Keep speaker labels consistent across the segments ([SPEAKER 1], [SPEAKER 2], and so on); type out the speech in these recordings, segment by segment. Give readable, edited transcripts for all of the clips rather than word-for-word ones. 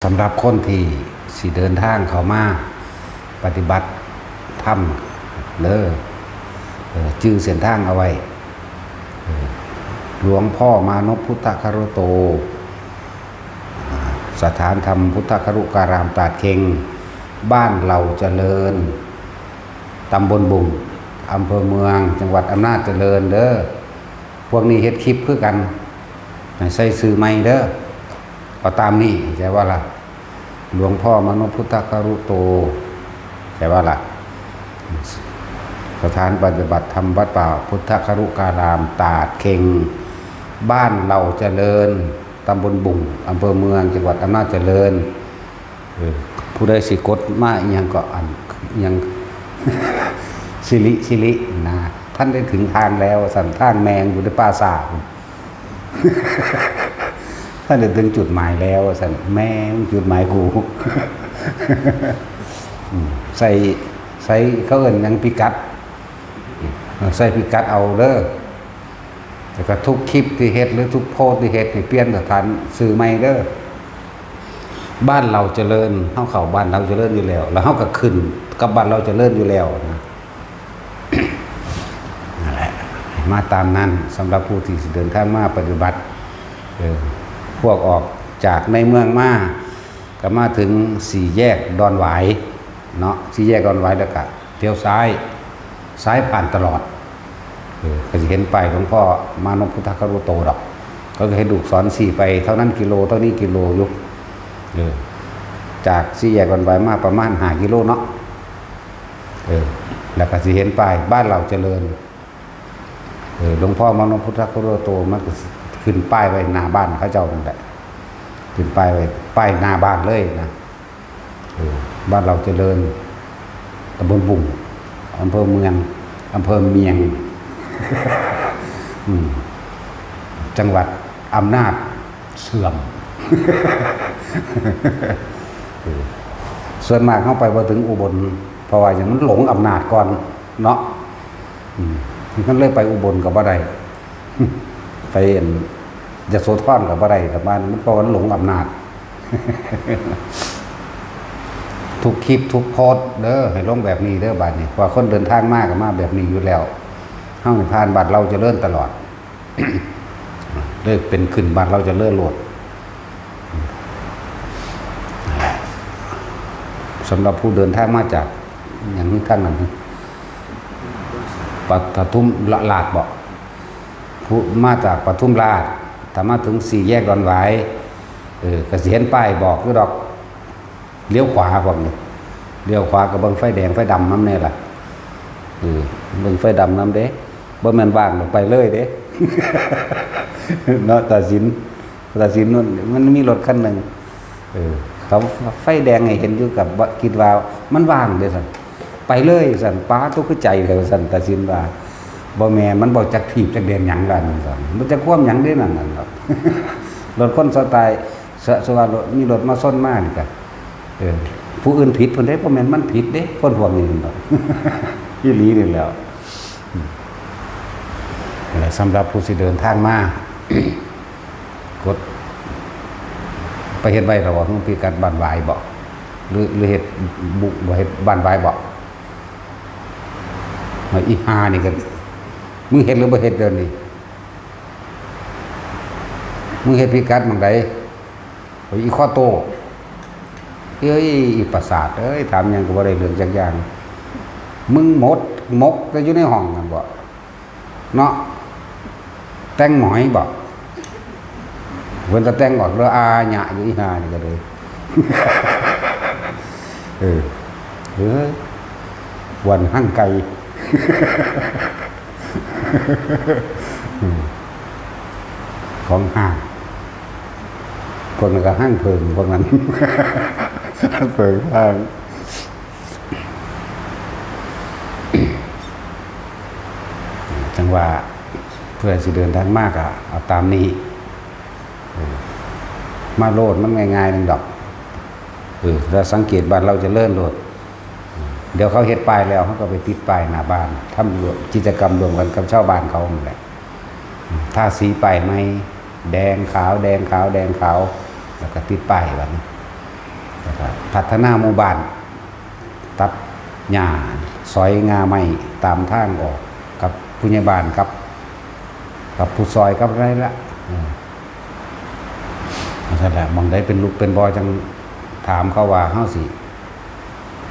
[SPEAKER 1] สำหรับคนที่สิเดินทางเข้ามาปฏิบัติธรรมจื้อเส้นทางเอาไว้หลวงพ่อมานพพุทธคารโตสถานธรรมพุทธครุการามตาดเค็งบ้านเหล่าเจริญตำบลบุงอำเภอเมืองจังหวัดอำนาจเจริญเด้อพวกนี้เฮ็ดคลิปคือกันใส่ซื้อไม่เด้อก็ตามนี้ใช่ว่าล่ะหลวงพ่อมานพพุทธครุโตใช่ว่าล่ะสถานปฏิบัติธรรมวัดป่าพุทธครุการามตาดเค็งบ้านเหล่าเจริญตำบลบุงอำเภอเมืองจังหวัดอำนาจเจริญผู้ใดสิกดมาอีหยังก็อันยัง สิรินะท่านได้ถึงทางแล้วสันทางแมงอยู่ในป่าสาท่านได้ถึงจุดหมายแล้วสันแม่จุดหมายกู ใส่เขาเอิ้นยังพิกัดใส่พิกัดเอาเด้อแต่ก็ทุกคลิปที่เฮ็ดหรือทุกโพสต์ที่เฮ็ดนี่เปลี่ยนสถานสื่อใหม่เด้อบ้านเราเจริญเฮาเข้าบ้านเราเจริญอยู่แล้วแล้วเฮาก็ขึ้นกับบ้านเราเจริญอยู่แล้วนะนั่นแหละมาตามนั้นสำหรับผู้ที่เดินทางมาปฏิบัติพวกออกจากในเมืองมาก็มาถึงสี่แยกดอนหวายเนาะสี่แยกดอนหวายแล้วก็เลี้ยวซ้ายผ่านตลอดก็จะเห็นป้ายหลวงพ่อมานพพุทธครุโตดอกก็ให้ดูสอนสี่ไปเท่านั้นกิโลเท่านี้กิโลยุจากสี่แยกดอนหวายมาประมาณ5 กิโลเนาะแล้วก็จะเห็นป้ายบ้านเราเจริญหลวงพ่อมานพพุทธครุโตมันก็ขึ้นป้ายไว้หน้าบ้านเขาเจ้านั่นแหละขึ้นป้ายไว้ป้ายหน้าบ้านเลยนะบ้านเราเจริญตำบลบุ่งอำเภอเมืองอำเภอเมียง จังหวัดอำนาจเสื่อม ส่วนมากเข้าไปพอถึงอุบลเพราะว่าอย่างมันหลงอำนาจก่อนเนาะมันเลยไปอุบลกับบ่ได้ ไปยโสธรกับบ่ได้กับมันเพราะมันหลงอำนาจ ทุกคลิปทุกโพสต์เด้อให้ลงแบบนี้เด้อบัดนี้ว่าคนเดินทางมากกับมาแบบนี้อยู่แล้วห้องผ่านบัดเราจะเลื่อนตลอด เลิกเป็นขึ้นบัดเราจะเลื่อนโหลดสำหรับผู้เดินทางมาจากอย่างนี้ข้างนั้นปทุมลาดบอกผู้มาจากปทุมราชถ้ามาถึงสี่แยกดอนหวายก็สิเห็นป้ายบอกคือดอกเลี้ยวขวาพวกนี้เลี้ยวขวากับเบิ่งไฟแดงไฟดำน้ำเนี่ยล่ะเบิ่งไฟดำน้ำเด้บ่แม่นว่างไปเลยเด้ เนาะตัดสินนู่นมันมีรถคันหนึ่งเขาไฟแดงให้เห็นอยู่กับคิดว่ามันว่างเด้อสั่นไปเลยสั่นป้าทุกข์ใจเลยสั่นตัดสินว่าบ่แม่มันบ่จักถีบจักเด่นหยังกันสั่นมันจะความหยังได้นั่นหรอก รถคนสไตล์สว่ารถมีรถมาซ่อนมากนี่ก็ผู้อื่นผิดเพิ่นได้บ่แม่นมันผิดเด้คนพวกนี้นั่นดอก อีหลีนี่แหล้วสำหรับผู้สิเดินทางมา กดไปเฮ็ดไว้ระหว่างพิกัดบ้านวายบ่หรือเฮ็ดบุกบ่เฮ็ดบ้านวายบ่มาอีหานี่ก็มึงเฮ็ดหรือบ่เฮ็ดเดินนี่มึงเฮ็ดพิกัดหม่องใดอีข้อโตเอ้ยอีประสาทเอ้ยถามหยังก็บ่ได้เรื่องจักอย่างมึงมกก็อยู่ในห้องนั่นบ่เนาะแต่งหมอยบ่เพิ่นจะแต่งออกแล้วอาหยะอยู่อีหานี่ก็เลยวันหั่งไก่ ของห่างคนก็หั่งเพิงพวกนั้น เพิงห่างจังว่าเพื่อสิเดินทางมากอะเอาตามนี้มาโลดมันง่ายๆนึงดอกถ้าสังเกตบ้านเราจะเลื่อนโลดเดี๋ยวเขาเฮ็ดป้ายแล้วเขาก็ไปติดป้ายหน้าบ้านทำกิจกรรมรวมกันกับชาวบ้านเขาหมดแหละถ้าสีป้ายไหมแดงขาวแล้วก็ติดป้ายแบบนี้ พัฒนาหมู่บ้านตัดหญ้าซอยงาไม้ตามทางออกกับผู้ใหญ่บ้านกับผู้ซอยกับอะไรละนั่นแหละมองได้เป็นลูกเป็นบอยจังถามเขาว่าเฮาสิ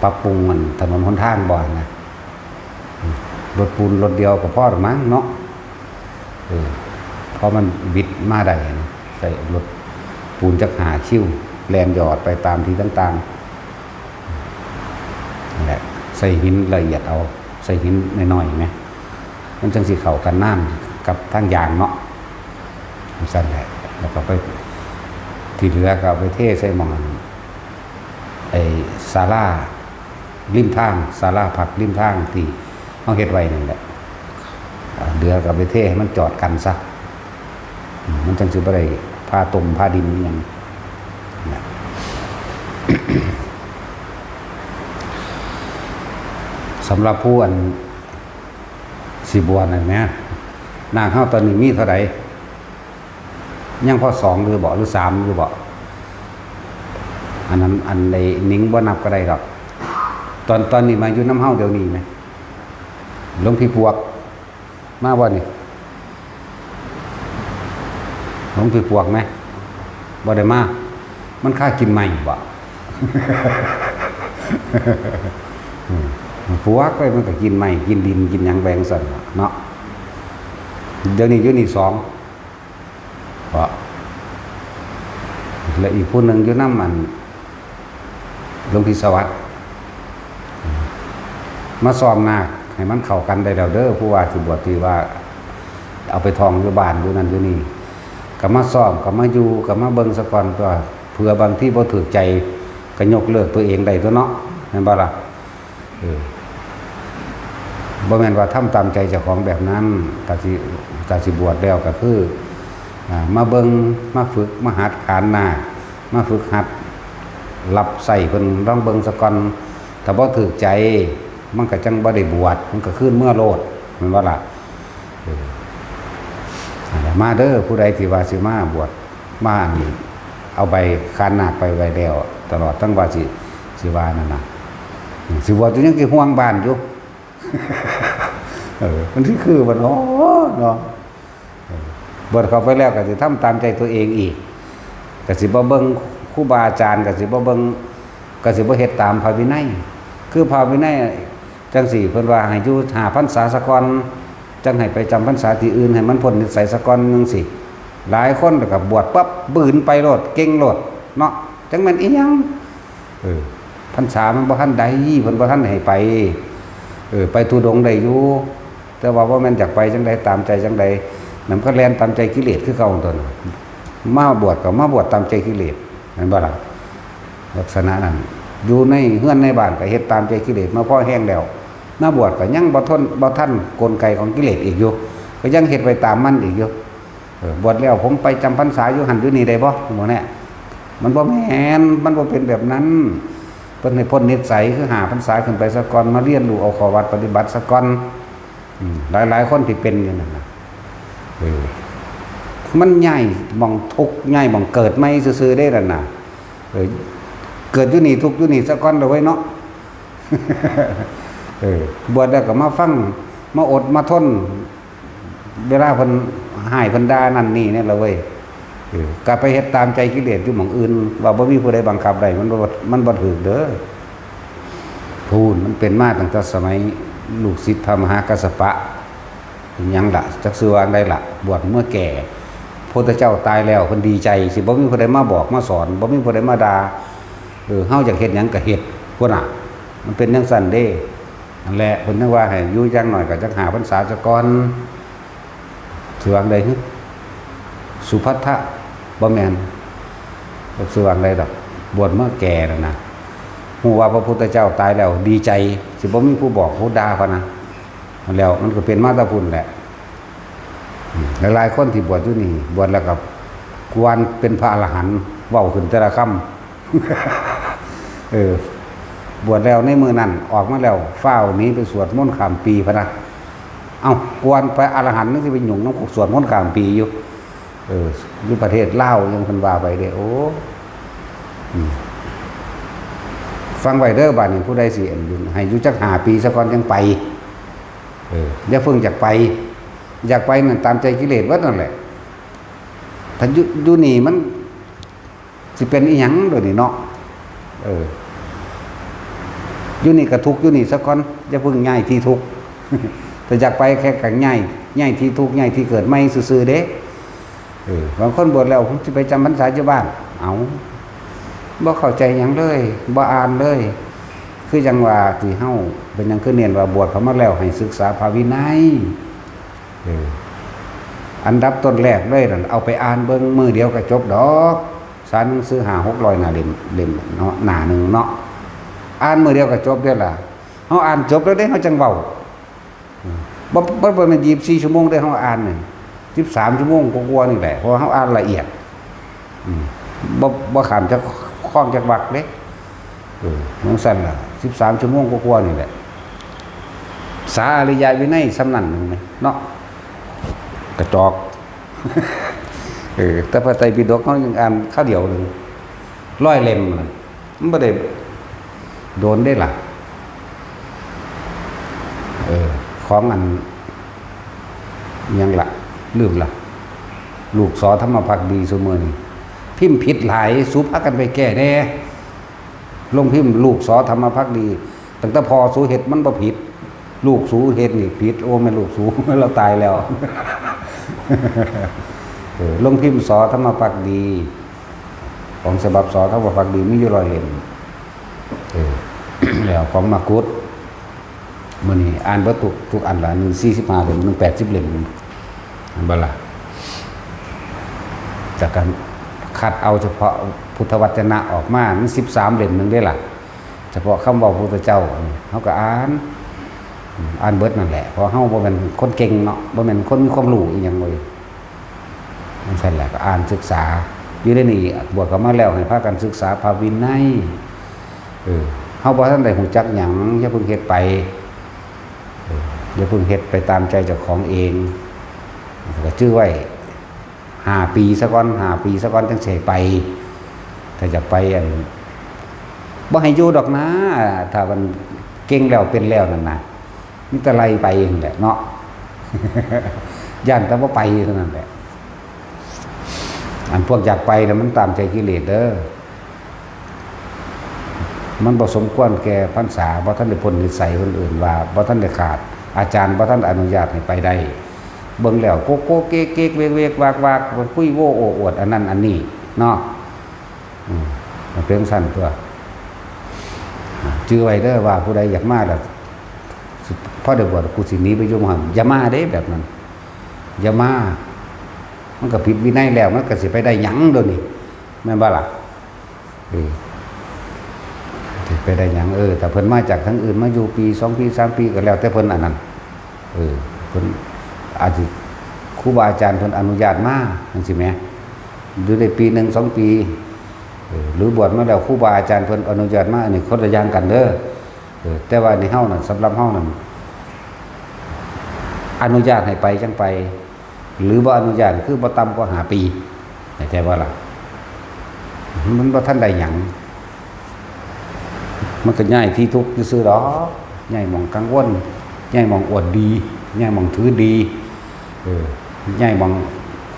[SPEAKER 1] ปรับปรุงมันถนนหนทางบ่นะรถปูนรถเดียวก็พอหรือมั้งเนาะเพราะมันบิดมาได้นะใส่รถปูนจักหาคิ้วแลนหยอดไปตามที่ต่างๆนั่นแหละใส่หินละเอียดเอาใส่หินน้อยๆไหมมันจังสิเข้ากันน้ำกับทางยางเนาะสั่นแหละแล้วก็ไปที่เหลือก็เอาไปเทใส่หมอนไอ้ศาลาริมทางศาลาผักริมทางที่เขาเฮ็ดไว้นั่นแหละเดือกับไปเทให้มันจอดกันซะมันจังสิบ่ได้ผ้าตุ่มผ้าดินอย่างสำหรับผู้อันสิบวันนั่นแหมนางเฮาตอนนี้มีเท่าใดยังพอ2หรือบ่หรือ3หรือบ่อันนั้นอันใดนิ้งบ่นับก็ได้ดอกตอนนี้มาอยู่น้ำเฮาเดี๋ยวนี้ไหมหลวงพี่ปวกมาบ่นี่หลวงพี่ปวกไหมบ่ได้มามันค่ากินใหม่บ่ปวกไปมันก็กินใหม่กินดินกินหยังแบงสั่นเนาะเดี๋ยวนี้อยู่นี่2บ่และอีกผู้หนึ่งอยู่น้ำมันหลวงพี่สวัสดิ์มาซ้อมนาคให้มันเข้ากันได้แล้วเด้อผู้ว่าสิบวชที่ว่าเอาไปทองอยู่บ้านอยู่นั่นอยู่นี่ก็มาซ้อมก็มาอยู่ก็มาเบิ่งซะก่อนก็เผื่อบางที่บ่ถูกใจก็ยกเลิกตัวเองได้ตัวเนาะแม่นบ่ล่ะบ่แม่นว่าทำตามใจเจ้าของแบบนั้นก็สิบวชแล้วก็คือมาเบิ่งมาฝึกมาหัดขานนามาฝึกหัดรับใส่เพิ่นลองเบิ่งซะก่อนถ้าบ่ถูกใจมันก็จังบ่ได้บวชมันก็ขึ้นเมื่อโลดแม่นบ่ล่ะมาเด้อผู้ใดที่ว่าสิมาบวชมานี่เอาใบคานนาคไปไว้แล้วตลอดทั้งว่าสิว่านั่นน่ะสิบวชอยู่ยังสิห่วงบ้านอยู่มันคือบ่เนาะบวชเข้าไปแล้วก็สิทำตามใจตัวเองอีกก็สิบ่เบิ่งครูบาอาจารย์ก็สิบ่เบิ่งก็สิบ่เฮ็ดตามพระวินัยคือพระวินัยจังสี่เพิ่นว่าให้อยู่5พรรษาซะก่อนจังให้ไปจำพรรษาที่อื่นให้มันพ้นนิสัยซะก่อนจังซี่หลายคนก็บวชปั๊บบืนไปโลดเก่งโลดเนาะจังแม่นอีหยังพรรษามันบ่ทันใดเพิ่นบ่ทันให้ไปไปทุดงได้อยู่แต่ว่าบ่แม่นอยากไปจังได๋ตามใจจังได๋มันก็แล่นตามใจกิเลสคือเก่าตัวนั้นมาบวชก็มาบวชตามใจกิเลสแม่นบ่ล่ะลักษณะนั้นอยู่ในเฮือนในบ้านก็เฮ็ดตามใจกิเลสมาพอแห้งแล้วมาบวชก็ยังบ่ทันกลไกของกิเลสอีกอยู่ก็ยังเฮ็ดไปตามมันอีกอยู่บวชแล้วผมไปจำพรรษาอยู่หั่นอยู่นี่ได้บ่บ่แน่มันบ่แม่นมันบ่เป็นแบบนั้นเพิ่นให้พ้นนิสัยคือ5พรรษาขึ้นไปซะก่อนมาเรียนรู้เอาข้อวัดปฏิบัติซะก่อนหลายๆคนที่เป็นอยู่นั่นน่ะมันใหญ่มองทุกข์ใหญ่มองเกิดไม่ซื่อๆได้นั่นน่ะเกิดอยู่นี่ทุกข์อยู่นี่ซะก่อนเอาไว้เนาะบวชแล้วก็มาฟังมาอดมาทนเวลาเพิ่นให้เพิ่นด่านั่นนี่เนี่ยละเว้ยก็ไปเฮ็ดตามใจกิเลสอยู่หม่องอื่นว่าบ่มีผู้ใดบังคับได้มันบ่ถูกเด้อพูนมันเป็นมาตั้งแต่สมัยลูกศิษย์พระมหากัสสปะยังล่ะจักชื่อว่าได้ล่ะบวชเมื่อแก่พระพุทธเจ้าตายแล้วเพิ่นดีใจสิบ่มีผู้ใดมาบอกมาสอนบ่มีผู้ใดมาด่าเฮาอยากเฮ็ดหยังก็เฮ็ดพุ่นน่ะมันเป็นจังซั่นเด้นั่นแหละเพิ่นนึกว่าให้อยู่อย่างน้อยก็จัก5พรรษาซะก่อนชื่อว่าใดฮึสุภัททะบ่แม่นชื่อว่าใดดอกบวชเมื่อแก่แล้วนะฮู้ว่าพระพุทธเจ้าตายแล้วดีใจสิบ่มีผู้บอกผู้ด่าพะนะแล้วมันก็เป็นมาแตะพุ่นแหละหลายๆคนที่บวชอยู่นี่บวชแล้วก็กวนเป็นพระอรหันต์เว้าขึ้นแต่ละคำบวชแล้วในมื้อนั้นออกมาแล้วฟ้าวหนีไปสวดมนต์ข้ามปีพะนะเอ้ากวนไปอรหันต์นึกสิไปหยุ่งนำสวดมนต์ข้ามปีอยู่อยู่ประเทศลาวยังเพิ่นว่าไปเด้โอ้ ฟังไว้เด้อบัดนี้ผู้ใดสิให้อยู่จัก5 ปีซะก่อนจังไปอย่าเพิ่งอยากไปนั่นตามใจกิเลสเบิดนั่นแหละถ้าอยู่นี่มันสิเป็นอีหยังโดยนี่เนาะอยู่นี่ก็ทุกข์อยู่นี่ซะก่อนอย่าเพิ่งย้ายที่ทุกข์ ถ้าอยากไปแค่กัย้ายที่ทุกข์ย้ายที่เกิดใหม่ซื่อๆเด้บางคนบวชแล้วผมสิไปจำพรรษาอยู่บ้านเอาบ่เข้าใจหยังเลยบ่อ่านเลยคือจังว่าที่เฮาเป็นหยังคือเน้นว่าบวชเข้ามาแล้วให้ศึกษาพระวินัยอันดับต้นแรกเลยนั่นเอาไปอ่านเบิ่งมื้อเดียวก็จบดอกสารหนังสือ500-600หน้าเล่มเนาะหน้านึงเนาะอ่านมื้อเดียวก็จบเด้อล่ะเฮาอ่านจบแล้วเด้เฮาจังเว้าบ่แม่น24 ชั่วโมงได้เฮาอ่านนี่13 ชั่วโมงกว่าๆนี่แหละเพราะเฮาอ่านละเอียดบ่ข้ามจากข้องจากวรรคเด้จังซั่นล่ะ13 ชั่วโมงกว่าๆนี่แหละสาอริยวินัยสำนันนึงเนาะกระจอกแต่พระไตรปิฎกเขายังอ่านข้าวเดียวนึง100 เล่มมันบ่ได้โดนได้ล่ะของอันยังล่ะลืมล่ะลูกสอธรรมภักดีซุมื้อนี้พิมพ์ผิดหลายสุพากันไปแก้แน่ลงพิมพ์ลูกสอธรรมภักดีตั้งแต่พอสูเฮ็ดมันบ่ผิดลูกสูเฮ็ดนี่ผิดโอ้แม่ลูกสูเราตายแล้วลงพิมพ์สอธรรมภักดีของฉบับสอธรรมภักดีมีอยู่100 เล่มแล้วของมากุฏมื้อนี้อ่านเบิดทุกอันละ45 เล่ม80 เล่มอันบ่ล่ะจากการคัดเอาเฉพาะพุทธวจนะออกมามัน13 เล่มนึงได้ล่ะเฉพาะคำเว้าพระพุทธเจ้าเฮาก็อ่านเบิดนั่นแหละเพราะเฮาบ่แม่นคนเก่งเนาะบ่แม่นคนมีความรู้อีหยังเลยนั่นแหละก็อ่านศึกษาอยู่ในนี้บวชเข้ามาแล้วให้พากันศึกษาพระวินัยเฮาบ่ทันได้ฮู้จักหยังอย่าเพิ่งเฮ็ดไปอย่าเพิ่งเฮ็ดไปตามใจเจ้าของเองก็ชื่อไว้5 ปีซะก่อน5 ปีซะก่อนจังสิไปถ้าจะไปบ่ให้อยู่ดอกนะถ้ามันเก่งแล้วเป็นแล้วนั่นน่ะมีแต่ไล่ไปเองแหละเนาะ ย่านแต่ว่าไปเท่านั้นแหละอันพวกอยากไปแล้วมันตามใจกิเลสเด้อมันบ่สมควรแก่พรรษาบ่ทันได้พ้นนิสัยคนอื่นว่าบ่ทันได้ขาดอาจารย์บ่ทันอนุญาตให้ไปได้เบิ่งแล้วโกโก้เก๊กๆเวกๆวากๆมันคุยโว้โอ้อวดอันนั้นอันนี้เนาะมันเป็นสั้นตัวจื้อไว้เด้อว่าผู้ใดอยากมาแล้วพอได้บวชกูสิหนีไปอยู่มหันอย่ามาเด้แบบนั้นอย่ามามันก็ผิดวินัยแล้วมันก็สิไปได้หยังโดนนี่แม่นบ่ล่ะสิไปได้หยังแต่เพิ่นมาจากทั้งอื่นมาอยู่ปี2 ปี3 ปีก็แล้วแต่เพิ่นอันนั้นเพิ่นอาจสิครูบาอาจารย์เพิ่นอนุญาตมาจังซี่แหมอยู่ได้ปี1 2 ปีหรือบวชมาแล้วครูบาอาจารย์เพิ่นอนุญาตมาอันนี้คนละอย่างกันเด้อแต่ว่าในเฮานั่นสำหรับเฮานั่นอนุญาตให้ไปจังไปหรือบ่อนุญาตคือบ่ต่ำกว่า5 ปีเข้าใจบ่ล่ะมันบ่ทันได้หยังมันก็ย้ายที่ทุกข์ซื่อๆดอกย้ายหม่องกังวลย้ายหม่องอวดดีย้ายหม่องถือดีย้ายหม่อง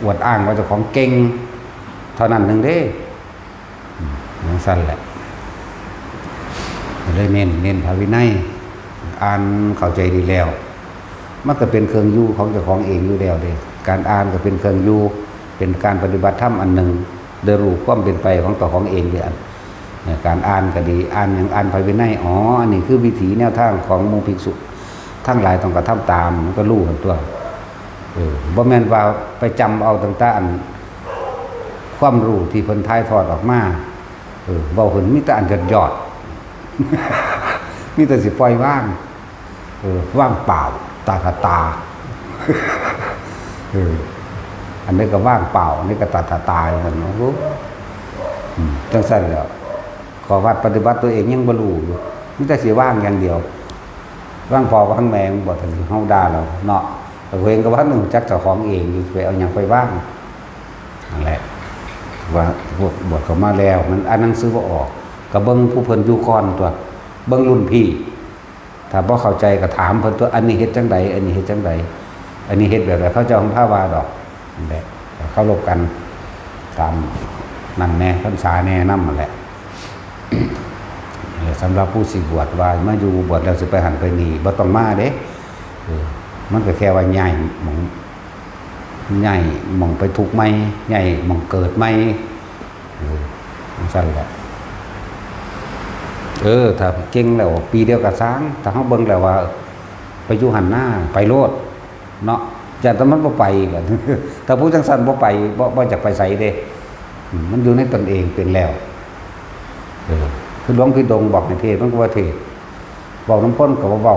[SPEAKER 1] อวดอ้างว่าเจ้าของเก่งเท่านั้นนึงเด้จังซั่นแหละเลยเน้นพระวินัยอ่านเข้าใจดีแล้วมันก็เป็นเครื่องอยู่ของเจ้าของเองอยู่แล้วเด้การอ่านก็เป็นเครื่องอยู่เป็นการปฏิบัติธรรมอันหนึ่งได้รู้ความเป็นไปของตัวของเองเด้การอ่านก็ดีอ่านอย่างอ่านพระวินัยอันนี้คือวิถีแนวทางของหมู่ภิกษุทั้งหลายต้องกระทำตามมันก็รู้กันตัวบ่แม่นว่าไปจำเอาต่างๆความรู้ที่เพิ่นถ่ายทอดออกมาเว้าเพิ่นมีแต่อันยอดมีแต่สิปล่อยว่างว่างเปล่าตาอันนี้ก็ว่างเปล่าอันนี้ก็ตาอย่างนั้นเนาะจังซั่นแล้วขอวัดปฏิบัติตัวเองยังบ่รู้อยู่มีแต่สิว่างอย่างเดียวว่างพอว่างแม่งบ่ทันสิเฮาด่าเราเนาะตัวเองก็ว่านึงจักเจ้าของเองอยู่ไปเอาหยังไปว่างนั่นแหละว่าบทเข้ามาแล้วมันอ่านหนังสือบ่ออกก็ ก็เบิ่งผู้เพิ่นอยู่ก่อนตัวเบิ่งรุ่นพี่ถ้าบ่เข้าใจก็ถามเพิ่นตัวอันนี้เฮ็ดจังใดอันนี้เฮ็ดจังใดอันนี้เฮ็ดแบบใดเขาเจ้าของพาว่าดอกนั่นแหละเคารพกันตามนั่นแน่พรรษาแน่นำนั่นแหละสำหรับผู้สิบวชว่ามาอยู่บวชแล้วสิไปหันไปนี่บ่ต้องมาเด้มันก็แค่ว่าใหญ่หม่องไปทุกข์ใหม่ใหญ่หม่องเกิดใหม่สั่นแหละถ้าเก่งแล้วปีเดียวกับช้างถ้าเฮาเบิ่งแล้วว่าไปอยู่หันหน้าไปโลดเนาะอย่าแต่มันบ่ไปกันถ้าผู้จังซั่นบ่ไปบ่จักไปไสเด้มันอยู่ในตนเองเป็นแล้วคือหลวงพี่ดงบอกในเทศมันก็ว่าเทศเว้านำพ้นก็บ่เว้า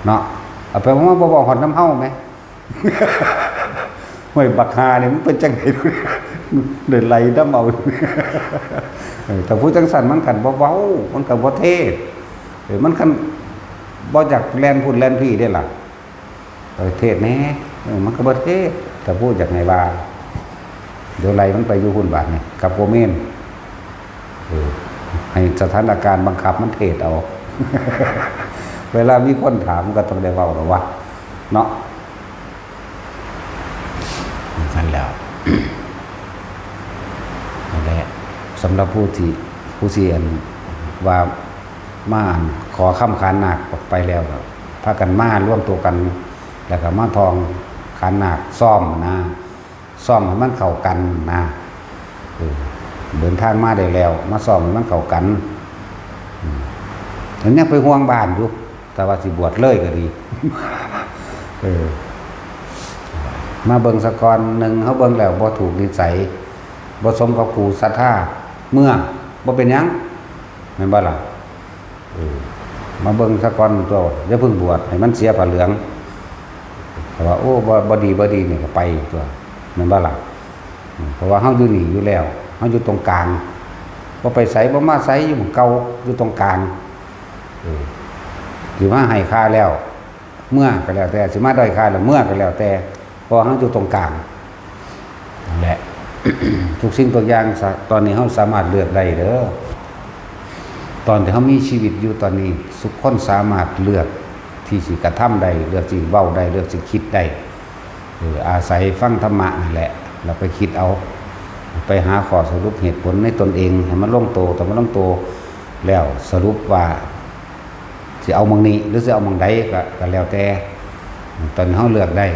[SPEAKER 1] เนาะเอาไปว่าบ่เว้าฮอดน้ำเฮามั้ยห้วยบักหานี่มันเป็นจังได๋เดินไหลน้ำเอาแต่ผู้จังซั่นมันกันบ่เว้ามันก็บ่เทศมันคันบ่จักแล่นพูดแล่นพี่ได้ล่ะเทศแน่มันก็บ่เทศแต่พูดจากไหนว่าเดี๋ยวไหลมันไปอยู่หุ่นบาดนี่กับโกเมนให้สถานการณ์บังคับมันเทศเอาเวลามีคนถามก็ต้องได้เว้าแล้วว่าเนาะนั่นแล้วนั่นแหละสำหรับผู้เสียนว่ามาขอค้ำขานนาคไปแล้วพากันมาร่วมตัวกันแล้วก็มาทองขานนาคซ่อมนะซ่อมให้มันเข้ากันนะเดินทางมาได้แล้วมาซ่อมให้มันเข้ากันอันนี้ไปห่วงบ้านอยู่แต่ว่าสิบวชเลยก็ดีมาเบิ่งสะกอนหนึ่งเขาเบิ่งแล้วบ่ถูกนิสัยบ่สมกับครูศรัทธาเมื่อบ่เป็นหยังแม่นบ่ล่ะมาเบิ่งสะกอนตัวอย่าเพิ่งบวชให้มันเสียผ้าเหลืองเพราะว่าโอ้บ่ดีนี่ก็ไปตัวแม่นบ่ล่ะเพราะว่าเฮาอยู่นี่อยู่แล้วเฮาอยู่ตรงกลางบ่ไปไสบ่มาไสอยู่เก่าอยู่ตรงกลางสิมาให้ค่าแล้วเมื่อก็แล้วแต่สิมาด้อยค่าแล้วเมื่อก็แล้วแต่เพราะเฮาอยู่ตรงกลางนั่นแหละ ทุกสิ่งทุกอย่างตอนนี้เฮาสามารถเลือกได้เด้อตอนที่เฮามีชีวิตอยู่ตอนนี้ทุกคนสามารถเลือกที่สิกระทำได้เลือกสิเว้าได้เลือกสิคิดได้อาศัยฟังธรรมะนั่นแหละแล้วไปคิดเอาไปหาข้อสรุปเหตุผลในตนเองให้มันลงโตแต่มันลงโตแล้วสรุปว่าสิเอามังนี้หรือสิเอามังใดก็แล้วแต่ตอนเฮาเลือกได้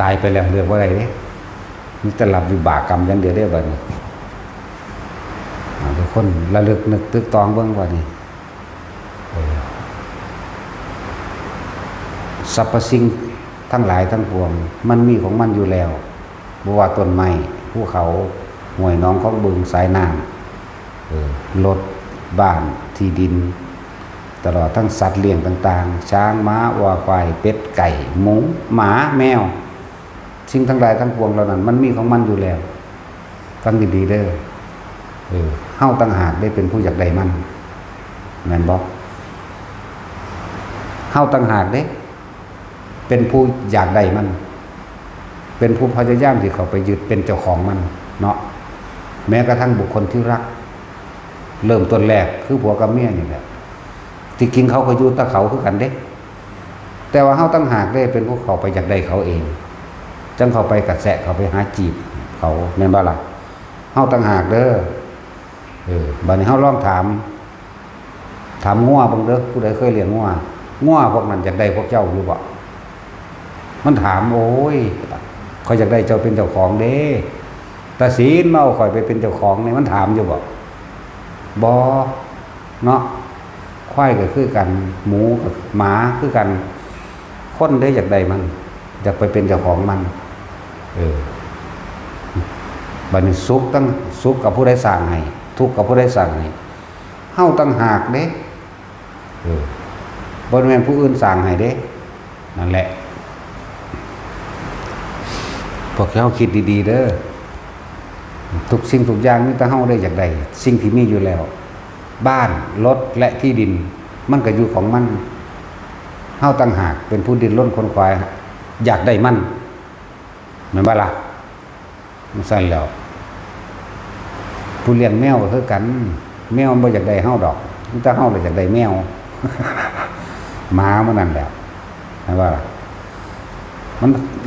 [SPEAKER 1] ตายไปแล้วเลือกว่าอะไรเนี่ยนี่จะรับวิบากกรรมอย่างเดียวได้บ่นี่ทุกคนระลึกนึกตึกตองเบิ่งว่านี่สรรพสิ่งทั้งหลายทั้งปวงมันมีของมันอยู่แล้วบ่ว่าต้นไม้ภูเขาห้วยหนองของบึงสายน้ำรถบ้านที่ดินตลอดทั้งสัตว์เลี้ยงต่างๆช้างม้าวัวควายเป็ดไก่หมูหมาแมวสิ่งทั้งหลายทั้งปวงเหล่านั้นมันมีของมันอยู่แล้วฟังดีๆเด้อเฮาต่างหากได้เป็นผู้อยากได้มันแม่นบ่เฮาต่างหากเด้เป็นผู้อยากได้มันเป็นผู้พยายามที่เขาไปยึดเป็นเจ้าของมันเนาะแม้กระทั่งบุคคลที่รักเริ่มต้นแรกคือผัวกับเมียนี่แหละที่กินเขาก็อยู่ตะเขาคือกันเด้แต่ว่าเฮาต่างหากได้เป็นผู้เขาไปอยากได้เขาเองจังเขาไปกระแสะเขาไปหาจีบเขาแม่นบ่ล่ะเฮาต่างหากเด้อบัดนี้เฮาลองถามงัวเบิ่งเด้อผู้ใดเคยเลี้ยงงัวพวกนั้นอยากได้พวกเจ้าอยู่บ่มันถามโอ้ยเขาอยากได้เจ้าเป็นเจ้าของเด้ตาศีลมาเอาข่อยไปเป็นเจ้าของนี่มันถามอยู่บ่เนาะควายก็คือกันหมูกับหมาคือกันคนได้อยากได้มันอยากไปเป็นเจ้าของมันบัดนี้สุขกับผู้ใดสร้างให้ทุกข์กับผู้ใดสร้างให้เฮาต่างหากเด้บ่แม่นผู้อื่นสร้างให้เด้นั่นแหละพวกเฮาคิดดีๆเด้อทุกสิ่งทุกอย่างมีแต่เฮาได้อยากได้สิ่งที่มีอยู่แล้วบ้านรถและที่ดินมันก็อยู่ของมันเฮาต่างหากเป็นผู้ดิ้นรนขวนขวายอยากได้มันแม่นบ่ล่ะมันสั่นแล้ว ผู้เลี้ยงแมวก็คือกันแมวมันบ่อยากได้เฮาดอกมันถ้าเฮาเลยอยากได้แมว หมามันนั่นแหละนะว่า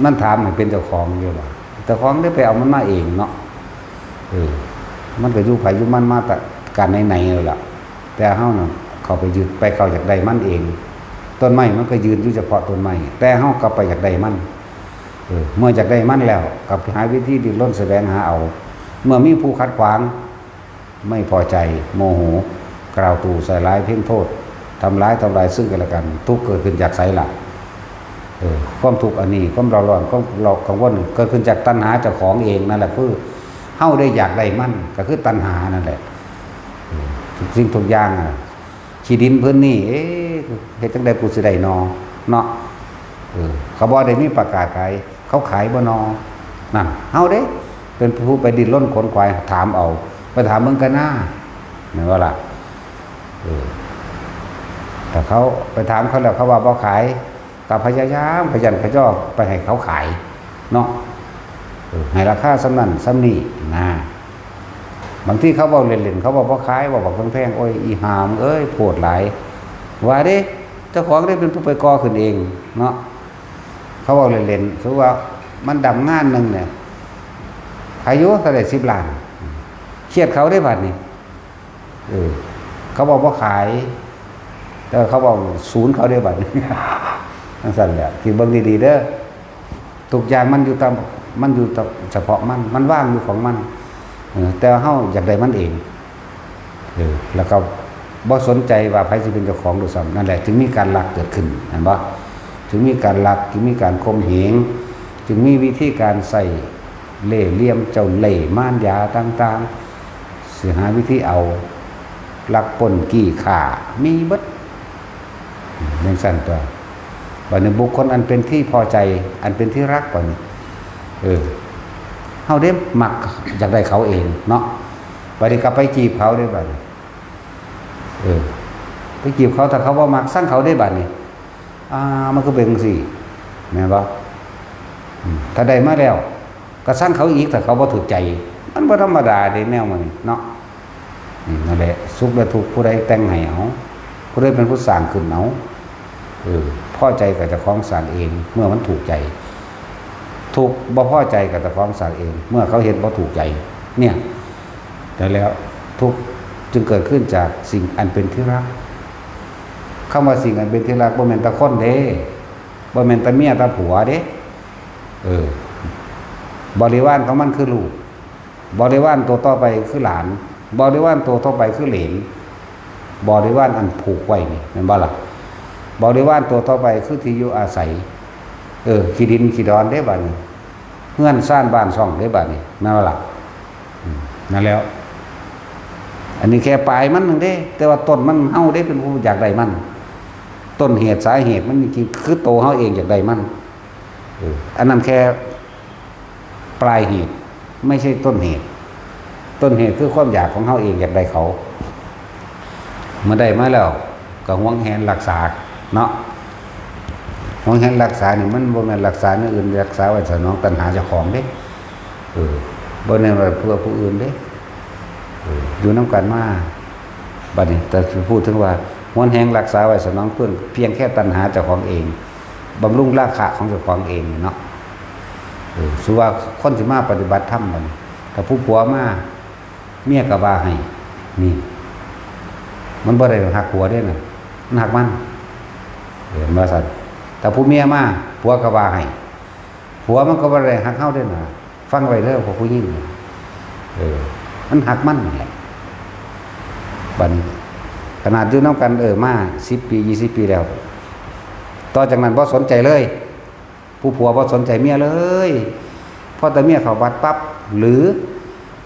[SPEAKER 1] มันถามให้เป็นเจ้าของอยู่ว่าเจ้าของได้ไปเอามันมาเองเนาะมันก็อยู่ไผอยู่มันมาแต่การไหนๆเลยล่ะแต่เฮาน่ะเขาไปยืนไปเขาอยากได้มันเองต้นไม้มันก็ยืนอยู่เฉพาะต้นไม้แต่เฮาก็ไปอยากได้มันเมื่ออยากได้มันแล้วกับหาวิธีดิ้นรนแสวงหาเอาเมื่อมีผู้คัดขวางไม่พอใจโมโหกล่าวตู่ใส่ร้ายเพ่งโทษทำร้ายซึ่งกันและกันทุกเกิดขึ้นจากไสล่ะความทุกข์อันนี้ความร้อนความกังวลเกิดขึ้นจากตัณหาเจ้าของเองนั่นแหละคือเฮาได้อยากได้มันก็คือตัณหานั่นแหละทุกสิ่งทุกอย่างขี้ดินพื้นนี่เฮ็ดจังได๋กูสิได้นอเนาะเขาบ่ได้มีประกาศขายเขาขายบ่นอนั่นเฮาเด้เป็นผู้ไปดิ้นรนขนขวายถามเอาไปถามมึงกันหน้าแม่นว่าล่ะแต่เขาไปถามเขาแล้วเขาว่าบ่ขายก็พยายามขยันขย่อไปให้เขาขายเนาะให้ราคาสำนั้นสำนี้นะบางที่เขาบอกเล่นๆเขาบอกขายบอกแพงๆโอ้ยอีหามเอ้ยโผดหลายว่าเด้เจ้าของได้เป็นผู้ไปก่อขึ้นเองเนาะเขาบอกเล่นๆคือว่ามันดำงานนึงเนี่ยอายุเท่าไหร่10 ล้านเครียดเขาได้บัดนี้เขาบอกว่าขายแต่เขาบอกศูนย์เขาได้บัดนี้นั่นสั่นแหละคิดเบิ่งดีๆเด้อทุกอย่างมันอยู่เฉพาะมันว่างอยู่ของมันแต่เฮาอยากได้มันเองแล้วก็บ่สนใจว่าใครสิเป็นเจ้าของด้วยซ้ำนั่นแหละจึงมีการลักเกิดขึ้นเห็นบ่จึงมีการลักจึงมีการข่มเหงจึงมีวิธีการใส่เล่ห์เหลี่ยมเจ้าเล่ห์ม่านยาต่างๆสิหาวิธีเอาลักปล้นกี้ฆ่ามีเบิดจังซั่นตัวบัดนี้บุคคลอันเป็นที่พอใจอันเป็นที่รักกว่านี้เฮาได้มักอยากได้เขาเองเนาะบัดนี้ก็ไปจีบเขาได้บัดนี้ไปจีบเขาถ้าเขาบ่มักสั่งเขาได้บัดนี้มันก็เป็นจังซี่แม่นบ่ถ้าได้มาแล้วก็สั่งเขาอีกถ้าเขาบ่ถูกใจมันบ่ธรรมดาเด้แนวมันเนาะนั่นแหละสุขและทุกข์ผู้ใดแต่งให้เอาผู้ใดเป็นผู้สร้างขึ้นเอาพอใจกับเจ้าของสร้างเองเมื่อมันถูกใจถูกบ่พอใจกับเจ้าของสร้างเองเมื่อเขาเห็นบ่ถูกใจเนี่ยแล้วทุกจึงเกิดขึ้นจากสิ่งอันเป็นที่รักคำว่าสิ่งอันเป็นที่รักบ่แม่นตะคนเด้บ่แม่นตะเมียตะผัวเด้บริวารของมันคือลูกบริวารตัวต่อไปคือหลานบริวารตัวต่อไปคือเหลนบริวารอันผูกไว้นี่แม่นบ่ล่ะบริวารตัวต่อไปคือที่อยู่อาศัยขี้ดินขี้ดอนได้บัดนี้เฮือนซ่านบ้านช่องได้บัดนี้นั่นล่ะนั่นแล้วอันนี้แค่ปลายมันนึงเด้แต่ว่าต้นมันเฮาได้เป็นผู้อยากได้มันต้นเหตุสาเหตุมันจริงๆคือโตเฮาเองอยากได้มันอันนั้นแค่ปลายเหตุไม่ใช่ต้นเหตุคือความอยากของเฮาเองอยากได้เขาเมื่อได้มาแล้วก็หวงแหนรักษาเนาะหวงแหนรักษานี่มันบ่แม่นรักษาเนื้ออื่นรักษาไว้สนองตัณหาเจ้าของเด้บ่แม่นว่าเพื่อผู้อื่นเด้อยู่นำกันมาบัดนี้แต่พูดถึงว่าหวงแหนรักษาไว้สนองเพื่อนเพียงแค่ตัณหาเจ้าของเองบำรุงราคะของเจ้าของเองเนาะสุว่าคนสิมาปฏิบัติธรรมบัดนี้ถ้าผู้ผัวมาเมียก็ว่าให้นี่มันบ่ได้หักผัวเด้น่ะมันหักมันมาสั่นแต่ผู้เมียมาผัวก็ว่าให้ผัวมันก็บ่ได้หักเฮาเด้น่ะฟังไว้เด้อพวกผู้หญิงมันหักมันนั่นแหละบัดนี้ขนาดอยู่นำกันมา10 ปี20 ปีแล้วต่อจากนั้นบ่สนใจเลยผู้ผัวบ่สนใจเมียเลยพอแต่เมียเข้าวัดปั๊บหรือ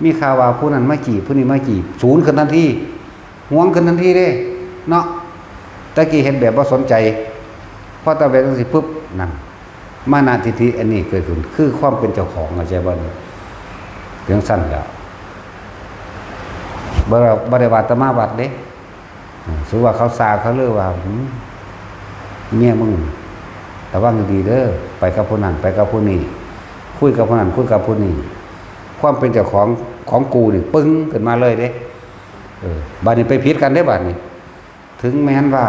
[SPEAKER 1] มีข่าวว่าผู้นั้นมาจีบผู้นี้มาจีบศูนย์ขึ้นทันทีหวงขึ้นทันทีเด้เนาะตะกี้เห็นแบบบ่สนใจพอตะเวจังสิปุ๊บนั่นมานะทิฏฐิอันนี้เกิดขึ้นคือความเป็นเจ้าของเข้าใจบ่นี่เรื่องสั้นแล้วบ่ได้ว่าตมาวัดเด้สมมุติว่าเขาซาเขาเลือว่าเมียมึงระวังดีเด้อไปกับผู้นั้นไปกับผู้นี้คุยกับผู้นั้นคุยกับผู้นี้ ความเป็นเจ้าของของกูนี่ปึ้งขึ้นมาเลยเด้บัดนี้ไปผิดกันได้บัดนี้ถึงแม้นว่า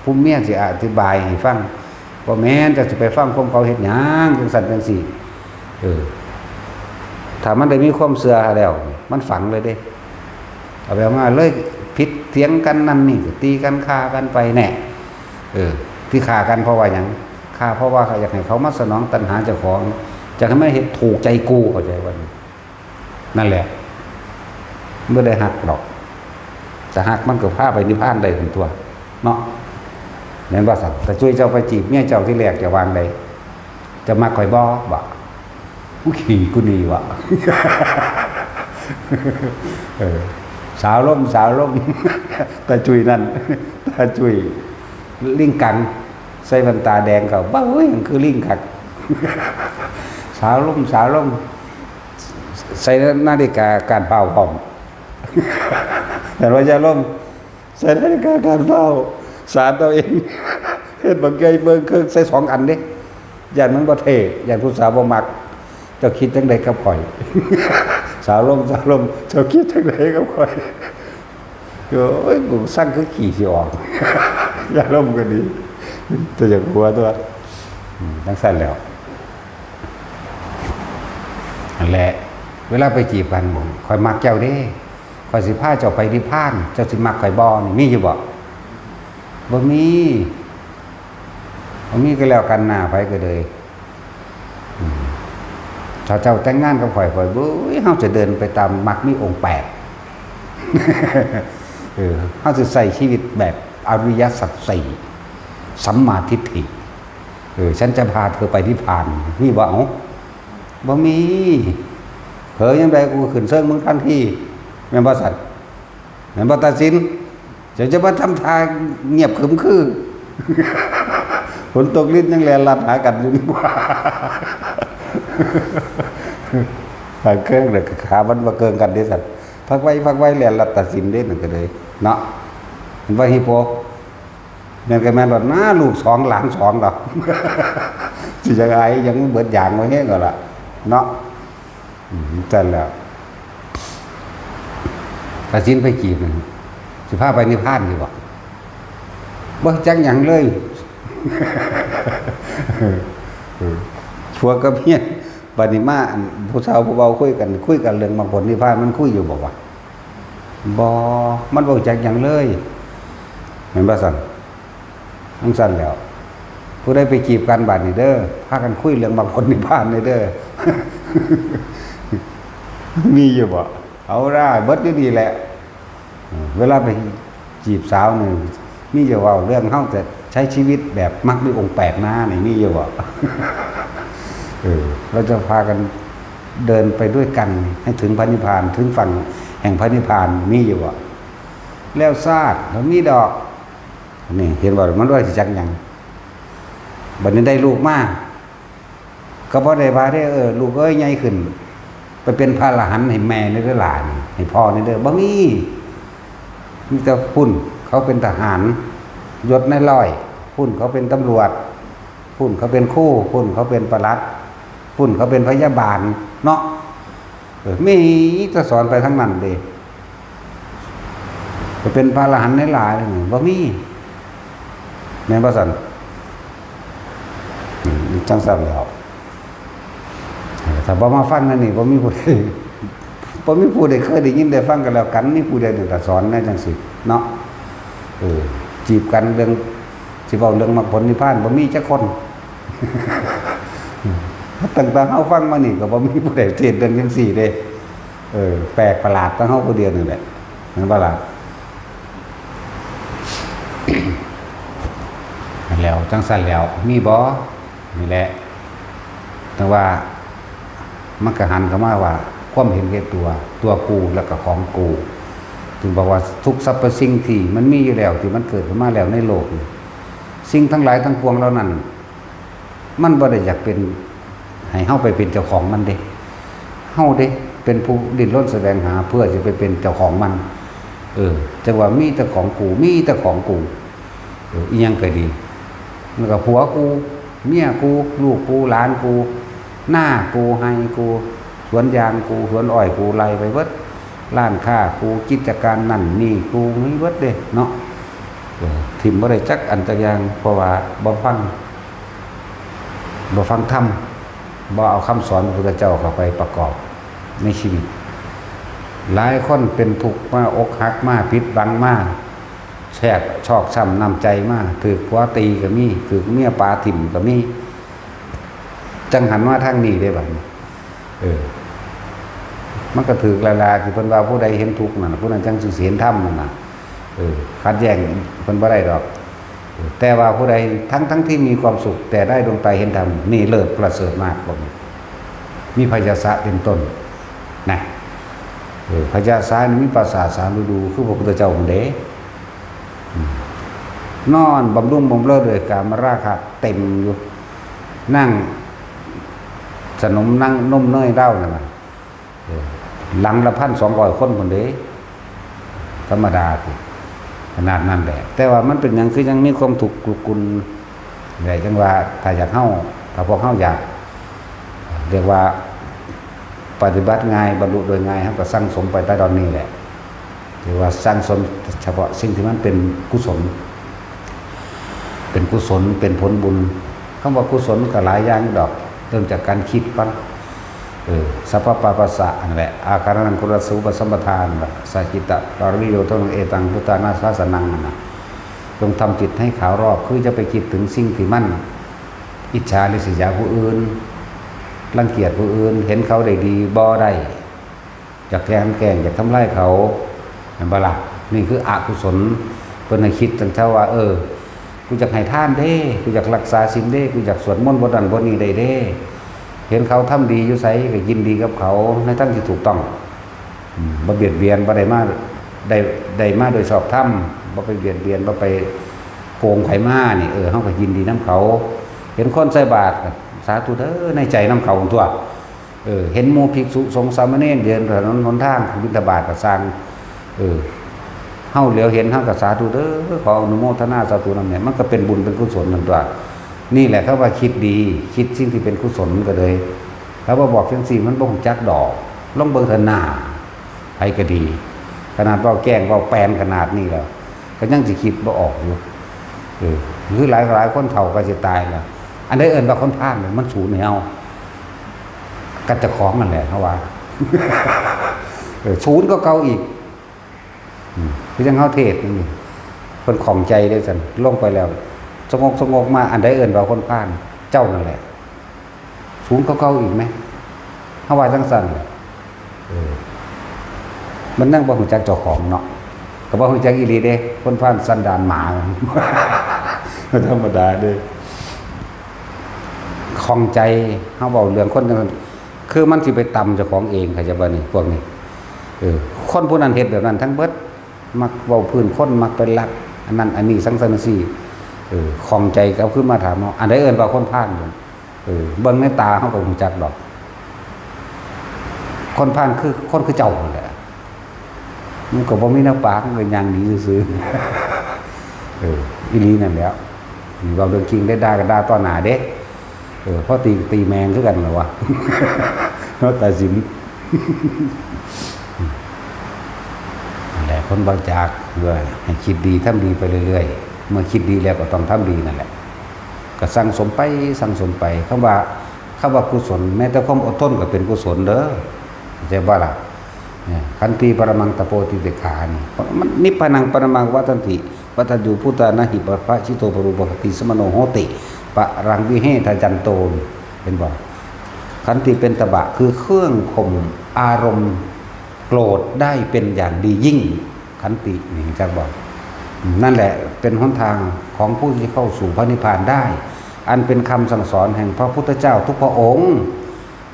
[SPEAKER 1] ผู้เมียสิอธิบายให้ฟังว่าแม้นจะไปฟังความเขาเฮ็ดหยังจังซั่นจังซี่ถ้ามันได้มีความเชื่อแล้วมันฝังเลยเด้เอาแบบว่าเลยผิดเถียงกันนั่นนี่ตีกันฆ่ากันไปแน่ที่ฆ่ากันเพราะว่าหยังฆ่าเพราะว่าอยากให้เขามาสนองตัณหาเจ้าของจะให้มันเฮ็ดถูกใจกูเข้าใจว่านั่นแหละไม่ได้หักหรอกแต่หักมันก็พาไปนิพพานได้ถึงตัวเนาะแม่นว่าสัตว์แต่ช่วยเจ้าไปจีบเมียเจ้าที่แรกจะวางใดจะมาคอยบ่ผู้ขี่กูนี่วะสาวล่มตาจุยนั่นตาจุยลิงกังใส่แว่นตาแดงเขาบ้าเฮ้ยมันคือลิงกังสาวล่มใส่นาฬิกาการเป่าพร้อมแต่ว่าจะล่มใส่นาฬิกาการเป่าสารตัวเองเฮ็ดบังไกเบิ่งเครื่องใส่2 อันเด้ย่านมันบ่เท่ย่านผู้สาวบ่มักเจ้าคิดจังไดกับข่อยสาวล่มเจ้าคิดจังไดกับข่อยโอ้ยกูสั่งคือขี่สิออกอย่าล่มก็ดีแต่อย่าหัวตัวทั้งสั้นแล้วนั่นแหละเวลาไปจีบกันข่อยมักเจ้าเด้ข่อยสิพาเจ้าไปนิพพานเจ้าสิมักข่อยบ่นี่มีอยู่บ่มีก็แล้วกันหน้าไปก็เลยถ้าเจ้าแต่งงานกับข่อยบุ้ยเฮาจะเดินไปตามมรรคมีองค์8เฮาจะใส่ชีวิตแบบอริยสัจ4สัมมาทิฏฐิฉันจะพาเธอไปนิพพานมีบ่เอาบ่มีเผยยังไงกูขึ้นเซิงมึงทันทีแม่นบ่สัตว์แม่นบ่ตัดสินจะมาทำทางเงียบขึมคือฝนตกลิ้นยังแลนลัดหากันอยู่นี่ว่าฝากเครื่องเด็กขามันมาเกินกันดิสัตว์พักไว้แลนลัดตัดสินได้หนึ่งก็เลยเนาะเห็นว่าฮิปโปเนี่ยแม่บอกน้าลูก2หลาน2ดอกสิจะไงยังเบิดอย่างไว้แห้งก่อนละเนาะจันแล้วตัดสินไปจีบมันสิพาไปนิพพานดีกว่าบ่จังหยังเลยชัวกับเมียบัดนี้มาผู้สาวผู้เบาคุยกันเรื่องมรรคผลนิพพานมันคุยอยู่บอกว่าบ่มันบ่จักหยังเลยเห็นบ่ซั่นทั้งซั่นแล้วผู้ใดไปจีบกันบัดนี้เด้อพากันคุยเรื่องมรรคผลนิพพานเด้อมีอยู่บ่เอาล่ะเบิดอยู่ดีแหละเวลาไปจีบสาวนึงมีจะเว้าเรื่องเฮาจะใช้ชีวิตแบบมรรคมีองค์8นะนี่มีอยู่บ่เราจะพากันเดินไปด้วยกันให้ถึงพระนิพพานถึงฝั่งแห่งพระนิพพานมีอยู่บ่แล้วซาดแล้วมีดอกนี่เห็นบ่มันว่าสิจักหยังบัดนี้ได้ลูกมาก็บ่ได้ว่าได้ลูกเอ้ยใหญ่ขึ้นไปเป็นพระอรหันต์ให้แม่นี่เด้อหลานให้พ่อนี่เด้อบ่มีแต่พุ่นเขาเป็นทหารยศในร้อยพุ่นเขาเป็นตำรวจพุ่นเขาเป็นครูพุ่นเขาเป็นปลัดพุ่นเขาเป็นพยาบาลเนาะมีจะสอนไปทั้งนั้นเลยจะเป็นพระอรหันต์ในหลายบ่มีแม่นบ่ซั่นจังซั่นแล้วถ้าบ่มาฟังนั่นนี่บ่มีผู้ใดเคยได้ยินได้ฟังกันแล้วกันมีผู้ใดจะสอนแน่จังซี่เนาะจีบกันเรื่องสิเว้าเรื่องมรรคผลนิพพานบ่มีจักคนตั้งแต่เฮาฟังมานี่ก็บ่มีผู้ใดเทศน์เรื่องจังซี่เด้แปลกประหลาดตั้งเฮาผู้เดียวนี่แหละนั่นบ่ล่ะแล้วจังซั่นแล้วมีบ่นี่แหละแต่ว่ามันก็หันเข้ามาว่าความเห็นแก่ตัวกูแล้วก็ของกูถึงบอกว่าทุกสรรพสิ่งที่มันมีอยู่แล้วที่มันเกิดขึ้นมาแล้วในโลกสิ่งทั้งหลายทั้งปวงเหล่านั้นมันบ่ได้อยากเป็นให้เฮาไปเป็นเจ้าของมันเด้เฮาเด้เป็นผู้ดิ้นรนแสวงหาเพื่อจะไปเป็นเจ้าของมันจังว่ามีแต่ของกูอีหยังก็ดีแล้วก็ผัวกูเมียกูลูกกูหลานกูหน้ากูให้กู สวนยางกูสวนอ้อยกูไล่ไปเบิดร้านค้ากูกิจการนั่นนี่กูนี่เบิดเด้เนาะทิมบ่ได้จักอันจักอย่างเพราะว่าบ่ฟังธรรมบ่เอาคำสอนพระพุทธเจ้าเข้าไปประกอบในชีวิตหลายคนเป็นทุกข์มาอกหักมาผิดหวังมาแฉกชอกช้ำน้ำใจมาถูกผัวตีก็มีถูกเมียปาถิ่มก็มีจังหันว่าทางนี้ได้บัดนี้มันก็ถือลาคือเพิ่นว่าผู้ใดเห็นทุกข์นั่นผู้นั้นจังสิเห็นธรรมนั่นน่ะขัดแย้งเพิ่นบ่ได้ดอกแต่ว่าผู้ใดทั้งที่มีความสุขแต่ได้ดวงตาเห็นธรรมนี่เลิศประเสริฐมากกว่ามีพยาสะเป็นต้นนะพยาสะนี่มีประสาท3ฤดูคือพระพุทธเจ้าองค์เด้นอนบำรุงบำเรอด้วยกามราคะเต็มอยู่นั่งสนมนั่งนมเนยเล่านั่นน่ะหลังละ1,200 คนคนเด้ธรรมดาสิขนาดนั้นแหละแต่ว่ามันเป็นอย่างคือยังมีความถูกกุลใหญ่จังว่าถ้าอยากเข้าถ้าพวกเข้าอยากเรียกว่าปฏิบัติง่ายบรรลุโดยง่ายครับก็สร้างสมไปใต้ดอนนี้แหละหรือว่าสร้างสมเฉพาะสิ่งที่มันเป็นกุศลเป็นผลบุญคำว่ากุศลก็หลายอย่างดอกเริ่มจากการคิดก่อนสัพพปะปัสสะนั่นแหละอาการนังกุลสุปสัมปทานสัจจิตะปารมิโยโทเอตังพุทธานาสาสนังนั่นน่ะจงทำจิตให้ขาวรอบคือจะไปคิดถึงสิ่งที่มันอิจฉาริษยาผู้อื่นรังเกียจผู้อื่นเห็นเขาได้ดีบ่ได้อยากแกล้งอยากทำลายเขาเห็นบ่ล่ะนี่คืออกุศลเพิ่นให้คิดตั้งแต่ว่ากูอยากให้ทานเด้กูอยากรักษาศีลเด้กูอยากสวดมนต์บ่นั้นบ่นี้ได้เด้เห็นเขาทำดีอยู่ไสก็ยินดีกับเขาในทางที่ถูกต้องบ่เบียดเบียนบ่ได้มาโดยชอบธรรมบ่ไปเบียดเบียนบ่ไปโกงไผมานี่เฮาก็ยินดีนำเขาเห็นคนใส่บาตรสาธุเด้อในใจนำเขาตัวเห็นหมู่ภิกษุสงฆ์สามเณรเดินถนนหนทางบิณฑบาตก็สร้างเฮาเหลียวเห็นเฮาก็สาธุเด้อขออนุโมทนาสาธุนำเนี่ยมันก็เป็นบุญเป็นกุศลนั่นตัวนี่แหละเขาว่าคิดดีคิดสิ่งที่เป็นกุศลก็เลยเขาบอกจังซี่มันบ่ฮู้จักดอกลองเบิ่งเถอะหน้าไผก็ดีขนาดเว้าแกล้งเว้าแปลนขนาดนี้แล้วก็ยังสิคิดบ่ออกอยู่คือหลายคนเฒ่าก็สิตายแล้วอันใดเอิ้นว่าคนพาลมันสูญให้เฮากัดเจ้าของนั่นแหละเฮาว่าสูญก็เก่าอีกคือจังเฮาเทศนี่เพิ่นของใจได้ซั่นลงไปแล้วสงบมาอันใดเอิ้นว่าคนพาลเจ้านั่นแหละสูงเก่าอีกไหมเฮาว่าจังซั่นมันนั่งบ่ฮู้จักเจ้าของเนาะก็บ่ฮู้จักอีหลีเด้คนพาลสันดานหมาธรรมดาเด้ของใจเฮาเว้าเรื่องคนจังซั่นคือมันสิไปตำเจ้าของเองเข้าใจบ่นี่พวกนี้คนผู้นั้นเฮ็ดแบบนั้นทั้งเบิดมักเว้าพื้นคนมักไปลักอันนั้นอันนี้สังสรรค์ซี่ของใจก็ขึ้นมาถามเนาะอันใดเอิ้นว่าคนพาลเบิ่งในตาเฮาก็รู้จักดอกคนพาลคือเจ้านั่นแหละมันก็บ่มีแนวปากมันก็ย่างดีซื่อๆอีหลีนั่นแหละเว้าเรื่องจริงได้ด่าก็ด่าต่อหน้าเด้เพราะตีแมงคือกันเหรอวะเนาะตาสินนั่นแหละคนบริจาคด้วยให้คิดดีทำดีไปเรื่อยๆเมื่อคิดดีแล้วก็ต้องทำดีนั่นแหละก็สั่งสมไปคำว่ากุศลแม้แต่ความอดทนก็เป็นกุศลเด้อเข้าใจบ่ล่ะขันติปรมังตโปติเตขานี่มันนิพพานังปรมังวัฏันติวัฏญูพุทธานะหิปะพะชิโตปรูปกติสมโนโหติปะรังวิเฮทจันโตเป็นบ่ขันติเป็นตบะคือเครื่องข่มอารมณ์โกรธได้เป็นอย่างดียิ่งขันตินี่จักบอกนั่นแหละเป็นหนทางของผู้ที่เข้าสู่พระนิพพานได้อันเป็นคำสั่งสอนแห่งพระพุทธเจ้าทุกพระองค์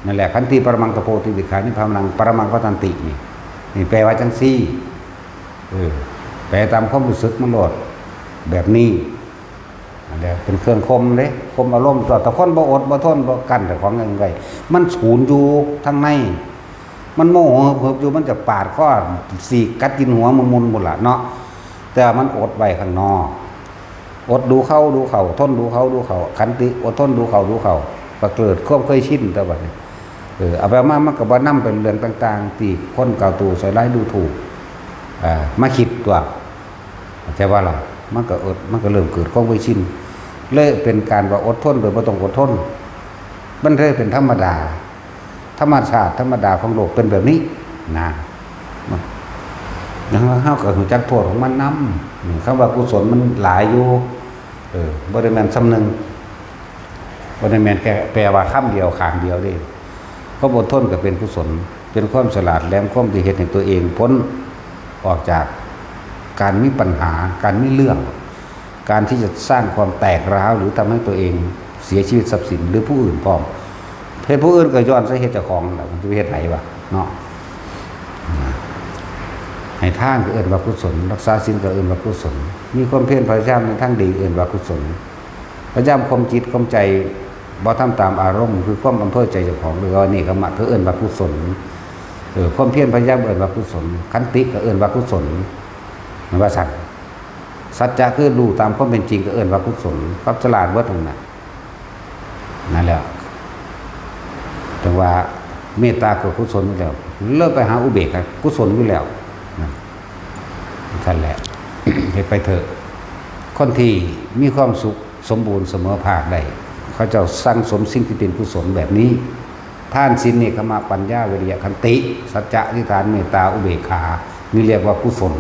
[SPEAKER 1] นั่นแหละขันติปรมังตโปติติขานิพพานังปรมังวัฏันตินี่แปลว่าจังซี่แปลตามความรู้สึกมันโลดแบบนี้นั่นแหละเป็นเครื่องคมเด้คมอารมณ์แต่คนบ่อดบ่ทนบ่กั้นแต่ของยังไงมันสูญอยู่ทางในมันโมโหเพิ่มอยู่มันจะปาดข้อสีกัดกินหัวมุนหมดละเนาะแต่มันอดไว้ข้างนอกอดดูเขาทนดูเขาขันติอดทนดูเขาก็เกิดความเคยชินแต่บัดนี้ เอาไปมามันก็บ่นำเป็นเรื่องต่างๆที่คนเก่าตู่ใส่ร้ายดูถูกมาคิดตัวใช่ว่าล่ะมันก็เริ่มเกิดความเคยชินเลยเป็นการว่าอดทนโดยบ่ต้องอดทนมันเลยเป็นธรรมดาธรรมชาติธรรมดาของโลกเป็นแบบนี้นะอย่างเฮาก็รู้จักโทษของมันนำคำว่ากุศลมันหลายอยู่บ่ได้แม่นซ้ำนึงบ่ได้แม่นแปลว่าคำเดียวข้างเดียวเด้ความอดทนก็เป็นกุศลเป็นความฉลาดแหลมคมที่เฮ็ดให้ตัวเองพ้นออกจากการมีปัญหาการมีเรื่องการที่จะสร้างความแตกร้าวหรือทำให้ตัวเองเสียชีวิตทรัพย์สินหรือผู้อื่นพร้อมเพศผู้อื่นก็ย้อนสาเหตุเจ้าของแหละมันจะเฮ็ดไหนวะเนาะให้ทานก็เอิ้นว่ากุศลรักษาศีลก็เอิ้นว่ากุศลมีความเพียรพยายามในทางดีเอิ้นว่ากุศลพยายามข่มจิตข่มใจบ่ทำตามอารมณ์คือความอำเภอใจเจ้าของหรือว่านี่ก็มาคือเอิ้นว่ากุศลความเพียรพยายามเอิ้นว่ากุศลขันติก็เอิ้นว่ากุศลมันว่าสัจจะคือรู้ตามความเป็นจริงก็เอิ้นว่ากุศลความฉลาดเบิดนั่นน่ะนั่นแหละแต่ว่าเมตตากับกุศลอยู่แล้วเลิกไปหาอุเบกขากุศลอยู่แล้วนั่นแหละ ให้ไปเถอะคนที่มีความสุขสมบูรณ์เสมอภาคได้เขาจะสร้างสมสิ่งที่เป็นกุศลแบบนี้ท่านศีลนี่ขมาปัญญาวิริยะขันติสัจจะอธิษฐานเมตตาอุเบกขานี่เรียกว่ากุศล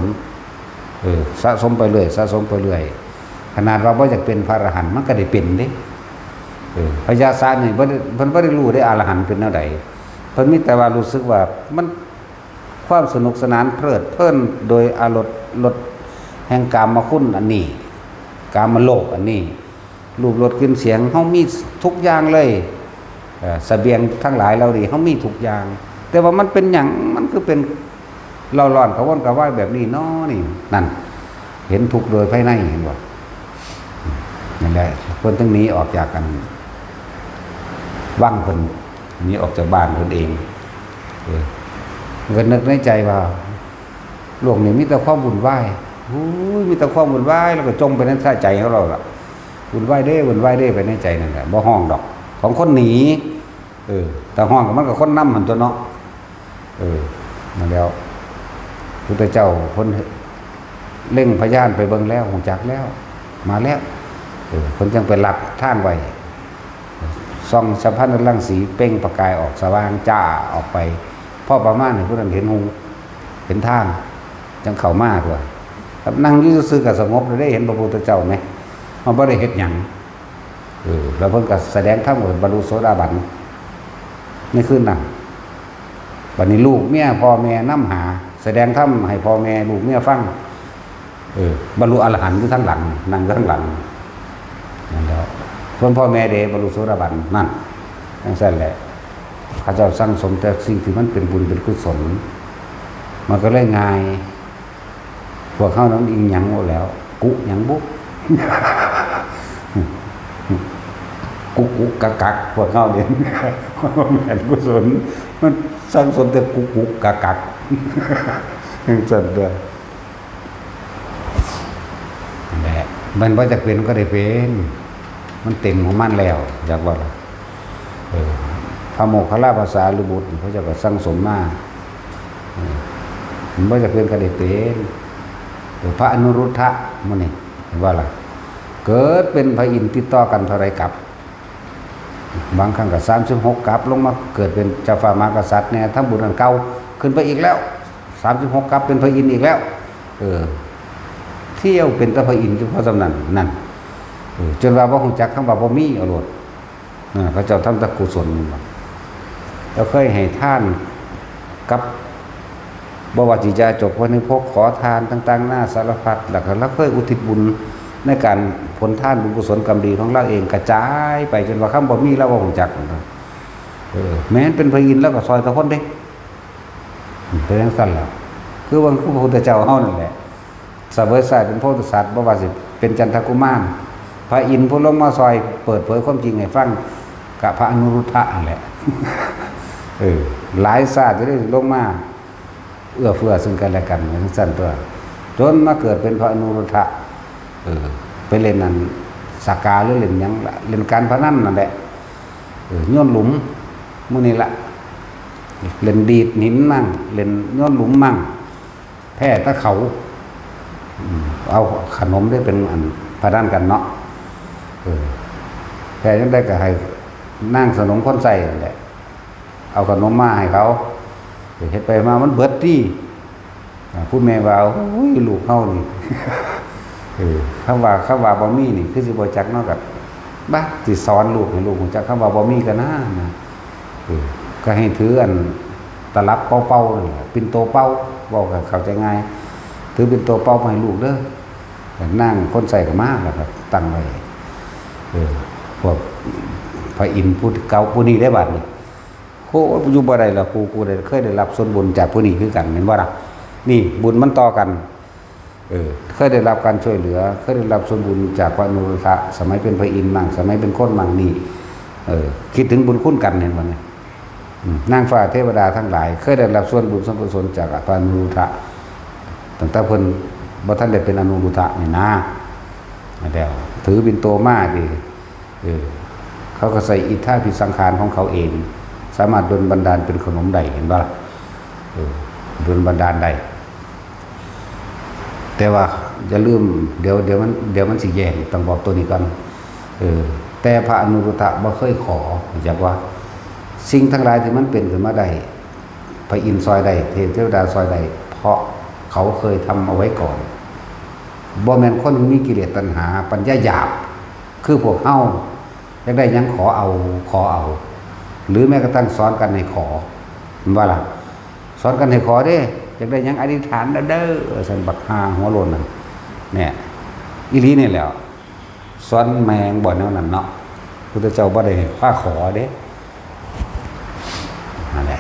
[SPEAKER 1] สะสมไปเรื่อยสะสมไปเรื่อยขนาดว่าบ่อยากเป็นพระอรหันต์มันก็ได้เป็นเด้พญาศาลนี่เพิ่นบ่ได้รู้ได้อรหันต์เป็นแนวใดเพิ่นมีแต่ว่ารู้สึกว่ามันความสนุกสนานเพลิดเพลินโดยอารมณ์รสแห่งกามคุณอันนี้กามโลกอันนี้รูปรสกลิ่นเสียงเฮามีทุกอย่างเลยเสบียงทั้งหลายเราดีเฮามีทุกอย่างแต่ว่ามันเป็นหยังมันคือเป็นเราร้อนกระวนกระวายแบบนี้เนาะนี่นั่นเห็นทุกโดยภายในเห็นบ่นั่นแหละคนทั้งนี้ออกจากกันว่างเพิ่นนี้ออกจากบ้านเพิ่นเองก็นึกในใจว่าโลกนี้มีแต่ความวุ่นวายมีแต่ความวุ่นวายแล้วก็จมไปในใจของเราล่ะวุ่นวายเด้ไปในใจนั่นแหละบ่ห้องดอกของคนหนีแต่ห้องก็มันก็คนนำหั่นตัวเนาะนั่นแล้วพุทธเจ้าเพิ่นเร่งพยานไปเบิ่งแล้วฮู้จักแล้วมาแล้วเพิ่นจังไปรับท่านไว้ส่องสัมพันธ์รังสีเป้งประกายออกสว่างจ้าออกไปพอประมาณให้ผู้นั้นเห็นหูเห็นทางจังเข้ามาตัวครับนั่งอยู่ซื่อๆก็สงบได้เห็นพระพุทธเจ้ามั้ยมันบ่ได้เฮ็ดหยังแล้วเพิ่นก็แสดงธรรมบรรลุโสดาบันในคืนนั้นบัดนี้ลูกเมียพ่อแม่นำหาแสดงธรรมให้พ่อแม่ลูกเมียฟังบรรลุอรหันต์อยู่ข้างหลังนั่งข้างหลังนั่นแล้วส่วนพ่อแม่เด้บรรลุโสดาบันนั่นจังซั่นแหละเขาเจ้าสร้างสมแต่สิ่งที่มันเป็นบุญเป็นกุศลมันก็เลยง่ายพวกเขานั้นอิงหยังหมดแล้วกุหยังบุกุกักพวกเขาเด่นแม่นกุศลมันสร้างสมแต่กุกักจังซั่นเด้อแหละมันว่าจะเป็นก็ได้เป็นมันเต็มของมันแล้วอยากว่าพระโมคคัลลาภาษาหรือบุตรเขาจะก็สั่งสมมามันว่าจะเป็นก็ได้เป็นพระอนุรุทธะมันนี่ว่าล่ะเกิดเป็นพระอินทร์ติดต่อกันเท่าไรกับบางครั้งก็36กับลงมาเกิดเป็นเจ้าฟ้ามหากษัตริย์เนี่ยทำบุญอันเก่าขึ้นไปอีกแล้ว36กับเป็นพระอินทร์อีกแล้วเที่ยวเป็นพระอินทร์เฉพาะสำนั้นนั่นจนว่าบ่ฮู้จักคำว่าบ่มีเอาโลดเขาเจ้าทำแต่กุศลแล้วเคยให้ทานกับบวชจิจาจบวันนี้พกขอทานต่างๆหน้าสารพัดแล้วก็เราเคยอุทิศบุญในการผลทานบุญกุศลกรรมดีของเราเองกระจายไปจนว่าคำบ่มีเราบ่ฮู้จักแม้นเป็นพระอินทร์แล้วก็ซอยตะคนเด้เป็นจังซั่นล่ะคือว่าพระพุทธเจ้าเฮานั่นแหละเสวยสายเป็นโพธิสัตว์บ่ว่าสิเป็นจันทกุมารพระอินทร์ผู้ลงมาซอยเปิดเผยความจริงให้ฟังกับพระอนุรุทธะนั่นแหละหลายศาสตร์จะได้ลงมาเอื้อเฟื้อซึ่งกันและกันเหมือนสั้นตัวจนมาเกิดเป็นพระอนุรุทธะไปเล่นนั่นสักกาหรือเล่นหยังเล่นการพนันนั่นแหละโยนหลุมมื้อนี้ล่ะ เล่นดีดหินมั่งเล่นย้อนหลุมมั่งแพ้ตะเขาเอาขนมได้เป็นอันพาด้านกันเนาะแพ้ยังได้ก็ให้นั่งสนมคนใส่แหละเอาขนมมาให้เขาเฮ็ดไปมามันเบิดที่พูดแม่ว่าโอ้ยลูกเฮานี่คำว่าบ่มีนี่คือสิบ่จักเนาะกับบ้าสิสอนลูกให้ลูกรู้จักคำว่าบ่มีก็น่านะก็ให้ถืออันตลับเป้าๆนี่ปิ่นโตเป้าบอกกับเข้าใจง่ายถือปิ่นโตเป้ามาให้ลูกเด้อนั่งคนใส่ก็มากแล้วก็ตั้งไว้พวกพระอินทร์ผู้เก่าผู้นี้ได้บัดนี่โหอยู่บ่ได้ล่ะกูได้เคยได้รับส่วนบุญจากผู้นี้คือกันเห็นบ่ล่ะนี่บุญมันต่อกันเคยได้รับการช่วยเหลือเคยได้รับส่วนบุญจากพระอนุรุทธะสมัยเป็นพระอินทร์มั่งสมัยเป็นคนมั่งนี่คิดถึงบุญคุณกันเห็นบ่เนี่ยนางฟ้าเทวดาทั้งหลายเคยได้รับส่วนบุญส่วนกุศลจากพระอนุรุทธะตั้งแต่เพิ่นบ่ทันได้เป็นอนุรุทธะนี่นะแล้วถือเป็นโตมาดิเขาก็ใส่อิทธาภิสังขารของเขาเองสามารถดลบันดาลเป็นขนมได้เห็นบ่ล่ะดลบันดาลได้แต่ว่าอย่าลืมเดี๋ยวมันสิแย่ต้องบอกตัวนี้ก่อนแต่พระอนุรุทธะบ่เคยขอจากว่าสิ่งทั้งหลายที่มันเป็นขึ้นมาได้พระอินทร์ซอยได้เทวดาซอยได้เพราะเขาเคยทำเอาไว้ก่อนบ่แม่นคนมีกิเลสตัณหาปัญญาหยาบคือพวกเฮาอยากได้หยังขอเอาหรือแม้กระทั่งสอนกันให้ขอว่าล่ะสอนกันให้ขอเด้อยากได้หยังอธิษฐานเด้อสันบักฮาหัวโลนนั่นเนี่ยอีหลีนี่แหละสอนแมงบ่แนวนั้นเนาะพุทธเจ้าบ่ได้พาขอเด้นั่นแหละ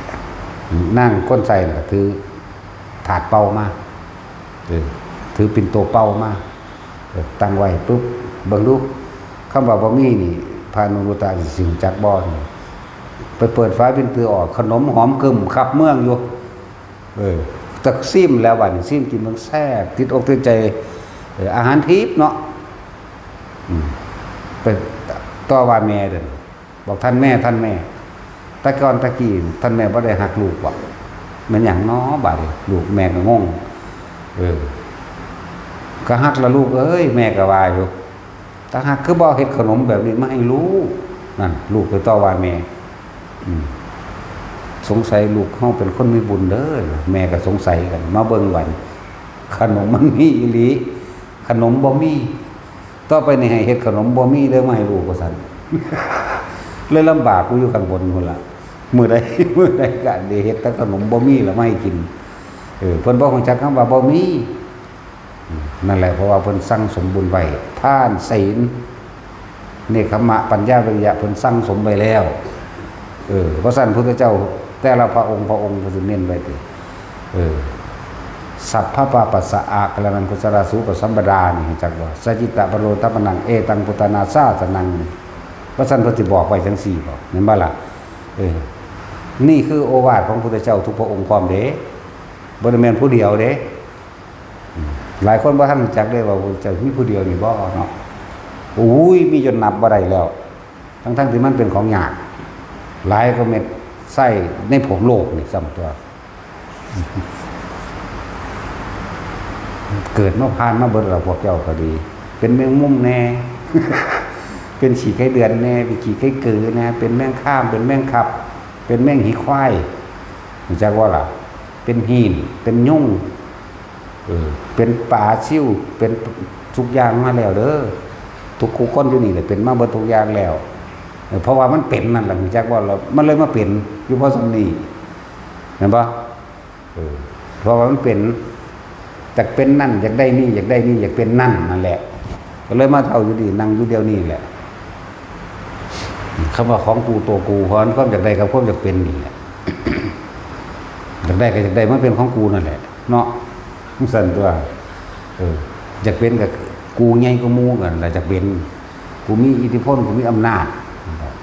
[SPEAKER 1] นั่งก้นใส่ก็ถือถาดเป่ามาถือปิ่นโตเป่ามาตั้งไว้ปุ๊บเบิ่งดูคำว่าบ่มีนี่พานุรุตตะสิงจักบ่นี่ไปเปิดฟ้าเป็นตือออกขนมหอมกึ่มขับเมืองอยู่ตักซิมแล้ววันซิมกินมันแซ่บติดอกติดใจอาหารทิพย์เนาะไปต่อว่าแม่เด้อบอกท่านแม่ตะก่อนตะกี้ท่านแม่บ่ได้หักลูกบ่มันหยังน้อบาดลูกแม่ก็งงก็หักละลูกเอ้ยแม่ก็ว่าอยู่ถ้าหักคือบ่เฮ็ดขนมแบบนี้มาให้ลูกนั่นลูกไปต่อว่าแม่สงสัยลูกเฮาเป็นคนมีบุญเด้อแม่ก็สงสัยกันมาเบิ่งวันขนมมันมีอีหลีขนมบ่มีต่อไปนี่ให้เฮ็ดขนมบ่มีเด้อมาให้ลูกว่าซั่นเลยลำบากกูอยู่ข้างบนพุ่นล่ะมื้อใดก็ได้เฮ็ดแต่ขนมบ่มีแล้วมาให้กินเพิ่นบ่ฮู้จักคำว่าบ่มีนั่นแหละเพราะว่าเพิ่นสั่งสมบุญไว้ทานศีลเนกขมะปัญญาวิริยะเพิ่นสั่งสมไว้แล้วเพราะสั่นพุทธเจ้าแต่ละพระองค์ก็สิเน้นไว้ติสัพพะปะปัสสะอะกะละนังกุศลสูปสัมปดานี่จักว่าสัจจิตะปโรทัปปนังเอตังพุทธนาสาสนังเพราะสั่นเพิ่นสิบอกไว้จังซี่บ่แม่นบ่ล่ะนี่คือโอวาทของพุทธเจ้าทุกพระองค์พร้อมเด้บ่ได้แม่นผู้เดียวเด้หลายคนบ่ทันรู้จักได้ว่าพุทธเจ้ามีผู้เดียวนี่บ่เนาะอุ้ยมีจนนับบ่ได้แล้วทั้งที่มันเป็นของยากหลายก็เม็ดไส้ในผงโลกนี่ซ้ำตัวเกิดมาผ่านมาเบิดแล้วพวกเจ้าก็ดีเป็นแมงมุมแน่ เป็นฉี่ไข่เดือนแน่เป็นฉี่ไข่กือแน่เป็นแมงข้ามเป็นแมงขับเป็นแมงหีควายรู้จักว่าล่ะเป็นหินเป็นยุ่งเป็นป่าชิวเป็นทุกอย่างมาแล้วเด้อทุกคนอยู่นี่แหละเป็นมาเบิดทุกอย่างแล้วเพราะว่ามันเป็นนั่นแหละรู้จักว่าเรามันเลยมาเป็นอยู่เพราะสำนีเห็นปะเพราะว่ามันเป็นจากเป็นนั่นอยากได้นี่อยากได้นี่อยากเป็นนั่นนั่นแหละก็เลยมาเท่าอยู่ดีนั่งอยู่เดียวนี่แหละคำว่าของกูตัวกูเพราะความอยากได้กับความอยากเป็นนี่แหละ อยากได้ก็อยากได้มันเป็นของกูนั่นแหละเนาะมันสั่นตัวอยากเป็นกับกูไงก็มูกันแต่อยากเป็นกูมีอิทธิพลกูมีอำนาจ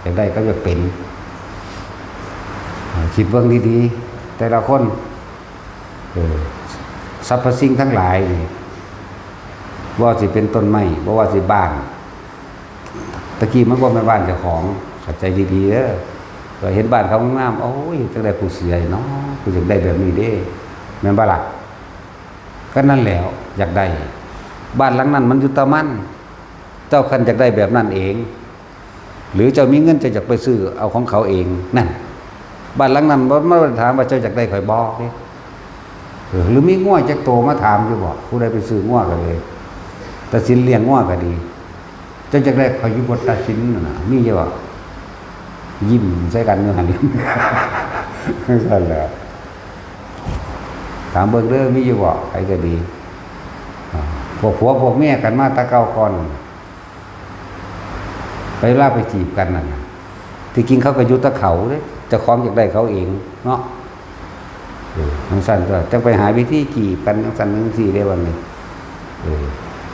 [SPEAKER 1] อยากได้ก็อยากเป็นคิดเบื้องดีๆแต่ละคนสรรพสิ่งทั้งหลายว่าสิเป็นต้นไม้ว่าสิบ้านตะกี้มันก็ไม่บ้านเจ้าของเข้าใจดีๆเด้อ ก็เห็นบ้านเขางามโอ้ยจังได้ผู้เสียเนาะกูอยากได้แบบนี้เด้แม่นบ่ล่ะก็นั่นแหล้วอยากได้บ้านหลังนั้นมันอยู่ตะมันเจ้าคันอยากได้แบบนั้นเองหรือเจ้ามีเงินจะอยากไปซื้อเอาของเขาเองนั่นบ้านหลังนั้นบ่มาถามว่าเจ้าอยากได้ข่อยบ่เด้หรือมีงัวจักโตมาถามอยู่บ่ผู้ใดไปซื้องัวก็เลยตัดสินเลี้ยงงัวก็ดีเจ้าอยากได้ข่อยอยู่บ่ตัดสินน่ะมีอยู่บ่ยิ้มใส่กันอยู่หั่นนั่นแหละถามเบิ่งเด้อมีอยู่บ่ใครก็ดีพวกผัวพวกเมียกันมาตะเก่าก่อนไปลาไปจีบกันนั่นที่จริงเขาก็อยู่ตะเขาเด้เจ้าของอยากได้เขาเองเนาะทั้งสั้นก็จะไปหาวิธีจีบกันทั้งสั้นทั้งสี่ได้วันนี้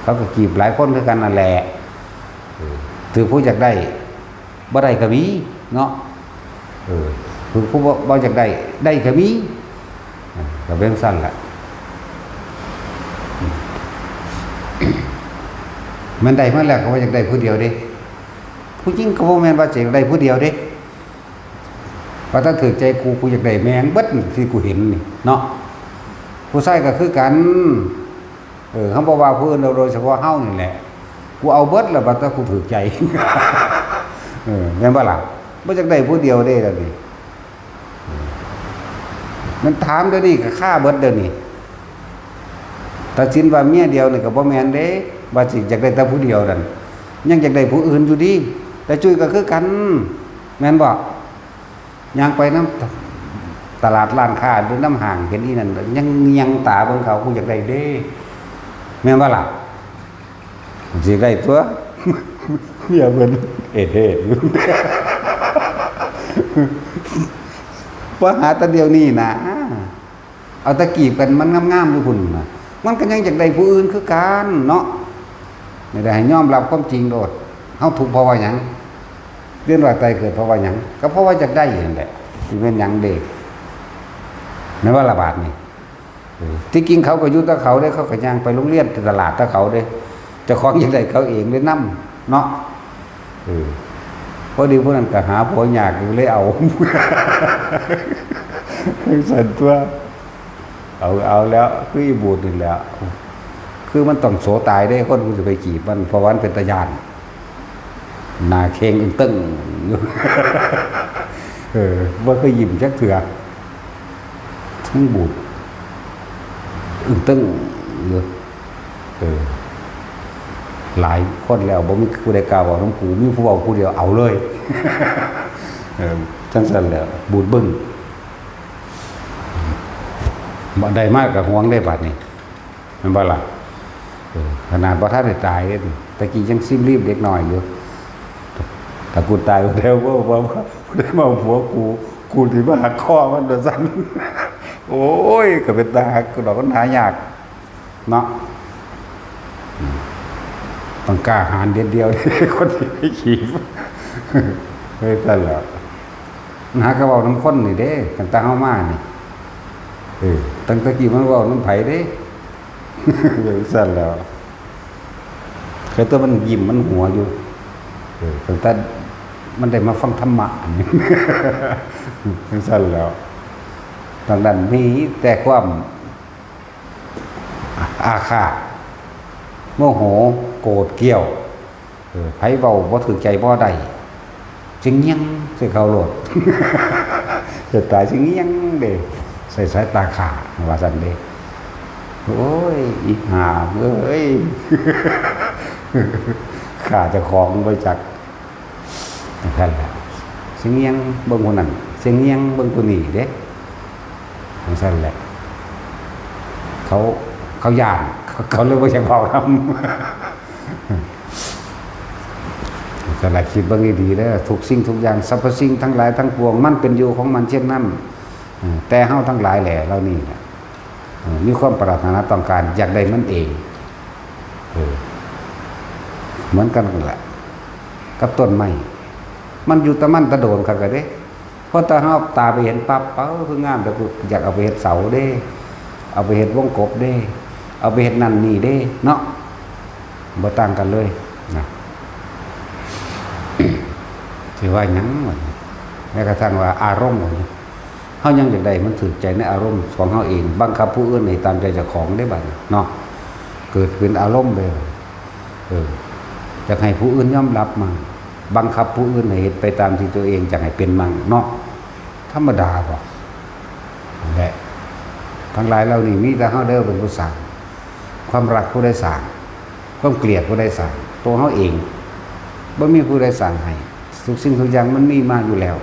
[SPEAKER 1] เขาก็จีบหลายคนคือกันนั่นแหละถือผู้อยากได้บ่ได้ก็มีเนาะคือผู้บ่อยากได้ก็มีก็เป็นสั้นแหละมันได้มาแล้วก็ว่าอยากได้ผู้เดียวเด้ผู้จริงก็บ่แม่นว่าจะอยากได้ผู้เดียวเด้ว่าถ้าถือใจกูอยากได้แมงเบิดที่กูเห็นนี่เนาะผู้ชายก็คือกันเขาบอกว่าผู้อื่นโดยเฉพาะเฮานี่แหละกูเอาเบิดแล้วบัดถ้ากูถือใจแม่นบ่ล่ะบ่อยากได้ผู้เดียวเด้ล่ะนี่มันถามเดี๋ยวนี้ก็ฆ่าเบิดเดี๋ยวนี้ตัดสินว่าเมียเดียวนี่ก็บ่แม่นเด้ว่าสิอยากได้แต่ผู้เดียวนั่นยังอยากได้ผู้อื่นอยู่ดีแต่จุ้ยก็คือกันแม่นบ่ย่างไปน้ำตลาดร้านค้าหรือน้ำห่างเห็นอีนั่นยังตาเบิ่งเขากูอยากได้เด้แม่นบ่ล่ะสิได้ตัวเมียเพิ่นเฮ็ดว่าหาแต่เดียวนี้นะเอาตะกีบกันมันงามๆอยู่พุ่นน่ะมันก็ยังอยากได้ผู้อื่นคือกันเนาะไม่ได้ให้ยอมรับความจริงโดดเฮาทุกข์เพราะว่าหยังเรื่องว่าตายเกิดเพราะว่าหยังก็เพราะว่าอยากได้นั่นแหละสิเป็นหยังเด้แม่นว่าระบาดนี่ที่จริงเขาก็อยู่ตะเขาเด้เขาก็ย่างไปโรงเรียนตลาดตะเขาเด้เจ้าของอยากได้เขาเองเลยนำเนาะพอดีพวกนั้นก็หาผัวยากอยู่เลยเอาสั่นตัวเอาแล้วคืออีบูดนี่แหละคือมันต้องโสตายได้คนกูจะไปจีบมันเพราะวันเป็นตะยานหน้าเคงตึ้งอยู่บ่เคยยิ้มจักเถื่อทั้งบูดตึ้งอยู่หลายคนแล้วบ่มีผู้ใดกล่าวว่าน้องกูมีผู้เว้าผู้เดียวเอาเลยจังซั่นแหละบูดบึ้งบ่ได้มากกับห่วงได้บัดนี้แม่นบ่ล่ะขนาดบ่ทันได้ตายเด้ตะกี้ยังซิมรีบเด็กน้อยอยู่ถ้ากูตายแล้วบ่ได้มาผัวกูสิมาหักคอมันว่าซั่นโอ้ยก็เป็นตาหักดอกมันหายากเนาะต้องกล้าหาญเดียวๆคนที่ไม่ขีบเฮ้ยซั่นล่ะหากระเว้าน้ำคนนี่เด้ตั้งแต่เฮามานี่ตั้งแต่กี้มันเว้าน้ำไผเด้ซั่นแล้วคือตัวมันยิ้มมันหัวอยู่ตั้งแต่มันได้มาฟังธรรมะนี่ซั่นแล้วทางนั้นมีแต่ความอาฆาตโมโหโกรธเกรี้ยวไผเว้าบ่ถูกใจบ่ได้จึงยังสิเขาโลดจะตายจึงยังเด้ใส่สายตาขาว่าซั่นเด้โอ้ยอีห่าเอ้ยขาเจ้าของบ่จักนั่นแหละเสียงเงียงเบิ่งคนนั้นเสียงเงียงเบิ่งคนนี้เด้นั่นแหละเขาย่านเขาเลยบ่อยากเว้านำสลายคิดเบิ่งให้ดีเด้อทุกสิ่งทุกอย่างสรรพสิ่งทั้งหลายทั้งปวงมันเป็นอยู่ของมันเช่นนั้นแต่เฮาทั้งหลายแหละเหล่านี้มีความปรารถนาต้องการอยากได้มันเองเหมือนกันแหละกับต้นไม้มันอยู่ตะมันตะโดนคักเด้พอตาเฮาตาไปเห็นปั๊บคืองามแต่กูอยากเอาไปเฮ็ดเสาเด้เอาไปเฮ็ดวงกบเด้เอาไปเฮ็ดนั่นนี่เด้เนาะบ่ต่างกันเลยนะสิว่าหยังวะ ม้กระทั่งว่าอารมณ์เฮายังอยากได้มันถูกใจในอารมณ์ของเฮาเองบังคับผู้อื่นให้ตามใจเจ้าของได้บัดเนาะเกิดเป็นอารมณ์ไปอยากให้ผู้อื่นยอมรับมั่งบังคับผู้อื่นให้เฮ็ดไปตามที่ตัวเองอยากให้เป็นมั่งเนาะธรรมดาบ่นั่นแหละทั้งหลายเหล่านี้มีแต่เฮาเด้อเป็นผู้สร้างความรักผู้ใดสร้างความเกลียดผู้ใดสร้างตัวเฮาเองบ่มีผู้ใดสร้างให้ทุกสิ่งทุกอย่างมันมีมาอยู่แล้ว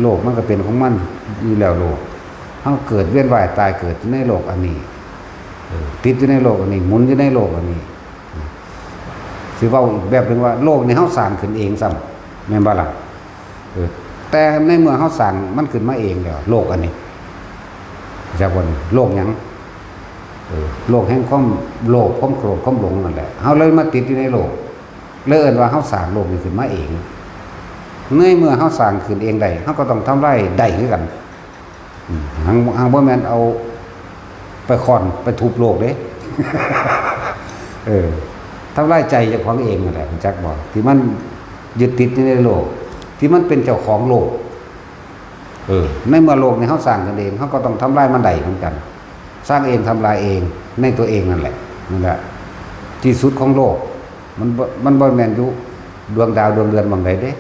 [SPEAKER 1] โลกมันก็เป็นของมันอยู่แล้วโลกเฮาเกิดเวียนว่ายตายเกิดในโลกอันนี้ติดอยู่ในโลกอันนี้หมุนอยู่ในโลกอันนี้สิเว้าอีกแบบนึงว่าโลกนี้เฮาสร้างขึ้นเองซ้ำแม่นบ่ล่ะแต่ในเมื่อเฮาสร้างมันขึ้นมาเองแล้วโลกอันนี้จากวันโลกหยังโลกแห่งความโลภความโกรธความหลงนั่นแหละเฮาเลยมาติดอยู่ในโลกเลยเอิ้นว่าเฮาสร้างโลกนี้ขึ้นมาเองเมื่อเฮาสร้างขึ้นเองได้เฮาก็ต้องทำลายได้คือกันหังบ่แม่นเอาไปค้อนไปทุบโลกเด้ ทำลายใจเจ้าของเองนั่นแหละจักบอกที่มันยึดติดอยู่ในโลกที่มันเป็นเจ้าของโลกในเมื่อโลกนี้เฮาสร้างกันเองเฮาก็ต้องทำลายมันได้เหมือนกันสร้างเองทำลายเองในตัวเองนั่นแหละนั่นแหละที่สุดของโลกมันบ่แม่นอยู่ดวงดาวดวงเดือนบางใดเด้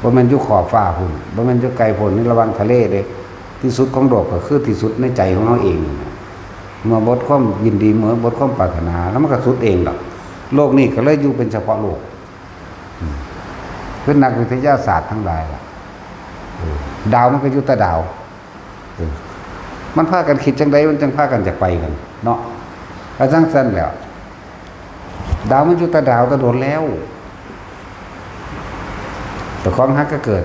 [SPEAKER 1] บ่แม่นอยู่ขอบฟ้าพุ่นบ่แม่นอยู่ไกลพุ่นในระหว่างทะเลเด้ที่สุดของโลกก็คือที่สุดในใจของเราเองเมื่อบทความยินดีเมื่อบทความปรารถนาแล้วมันก็สุดเองดอกโลกนี้ก็เลยอยู่เป็นเฉพาะโลกคือนักวิทยาศาสตร์ทั้งหลายล่ะดาวมันก็อยู่แต่ดาวมันพากันคิดจังไดมันจังพากันจะไปกันเนาะแล้วจังซั่นแล้วดาวมันอยู่แต่ดาวแต่โดนแล้วแต่ของฮักก็เกิด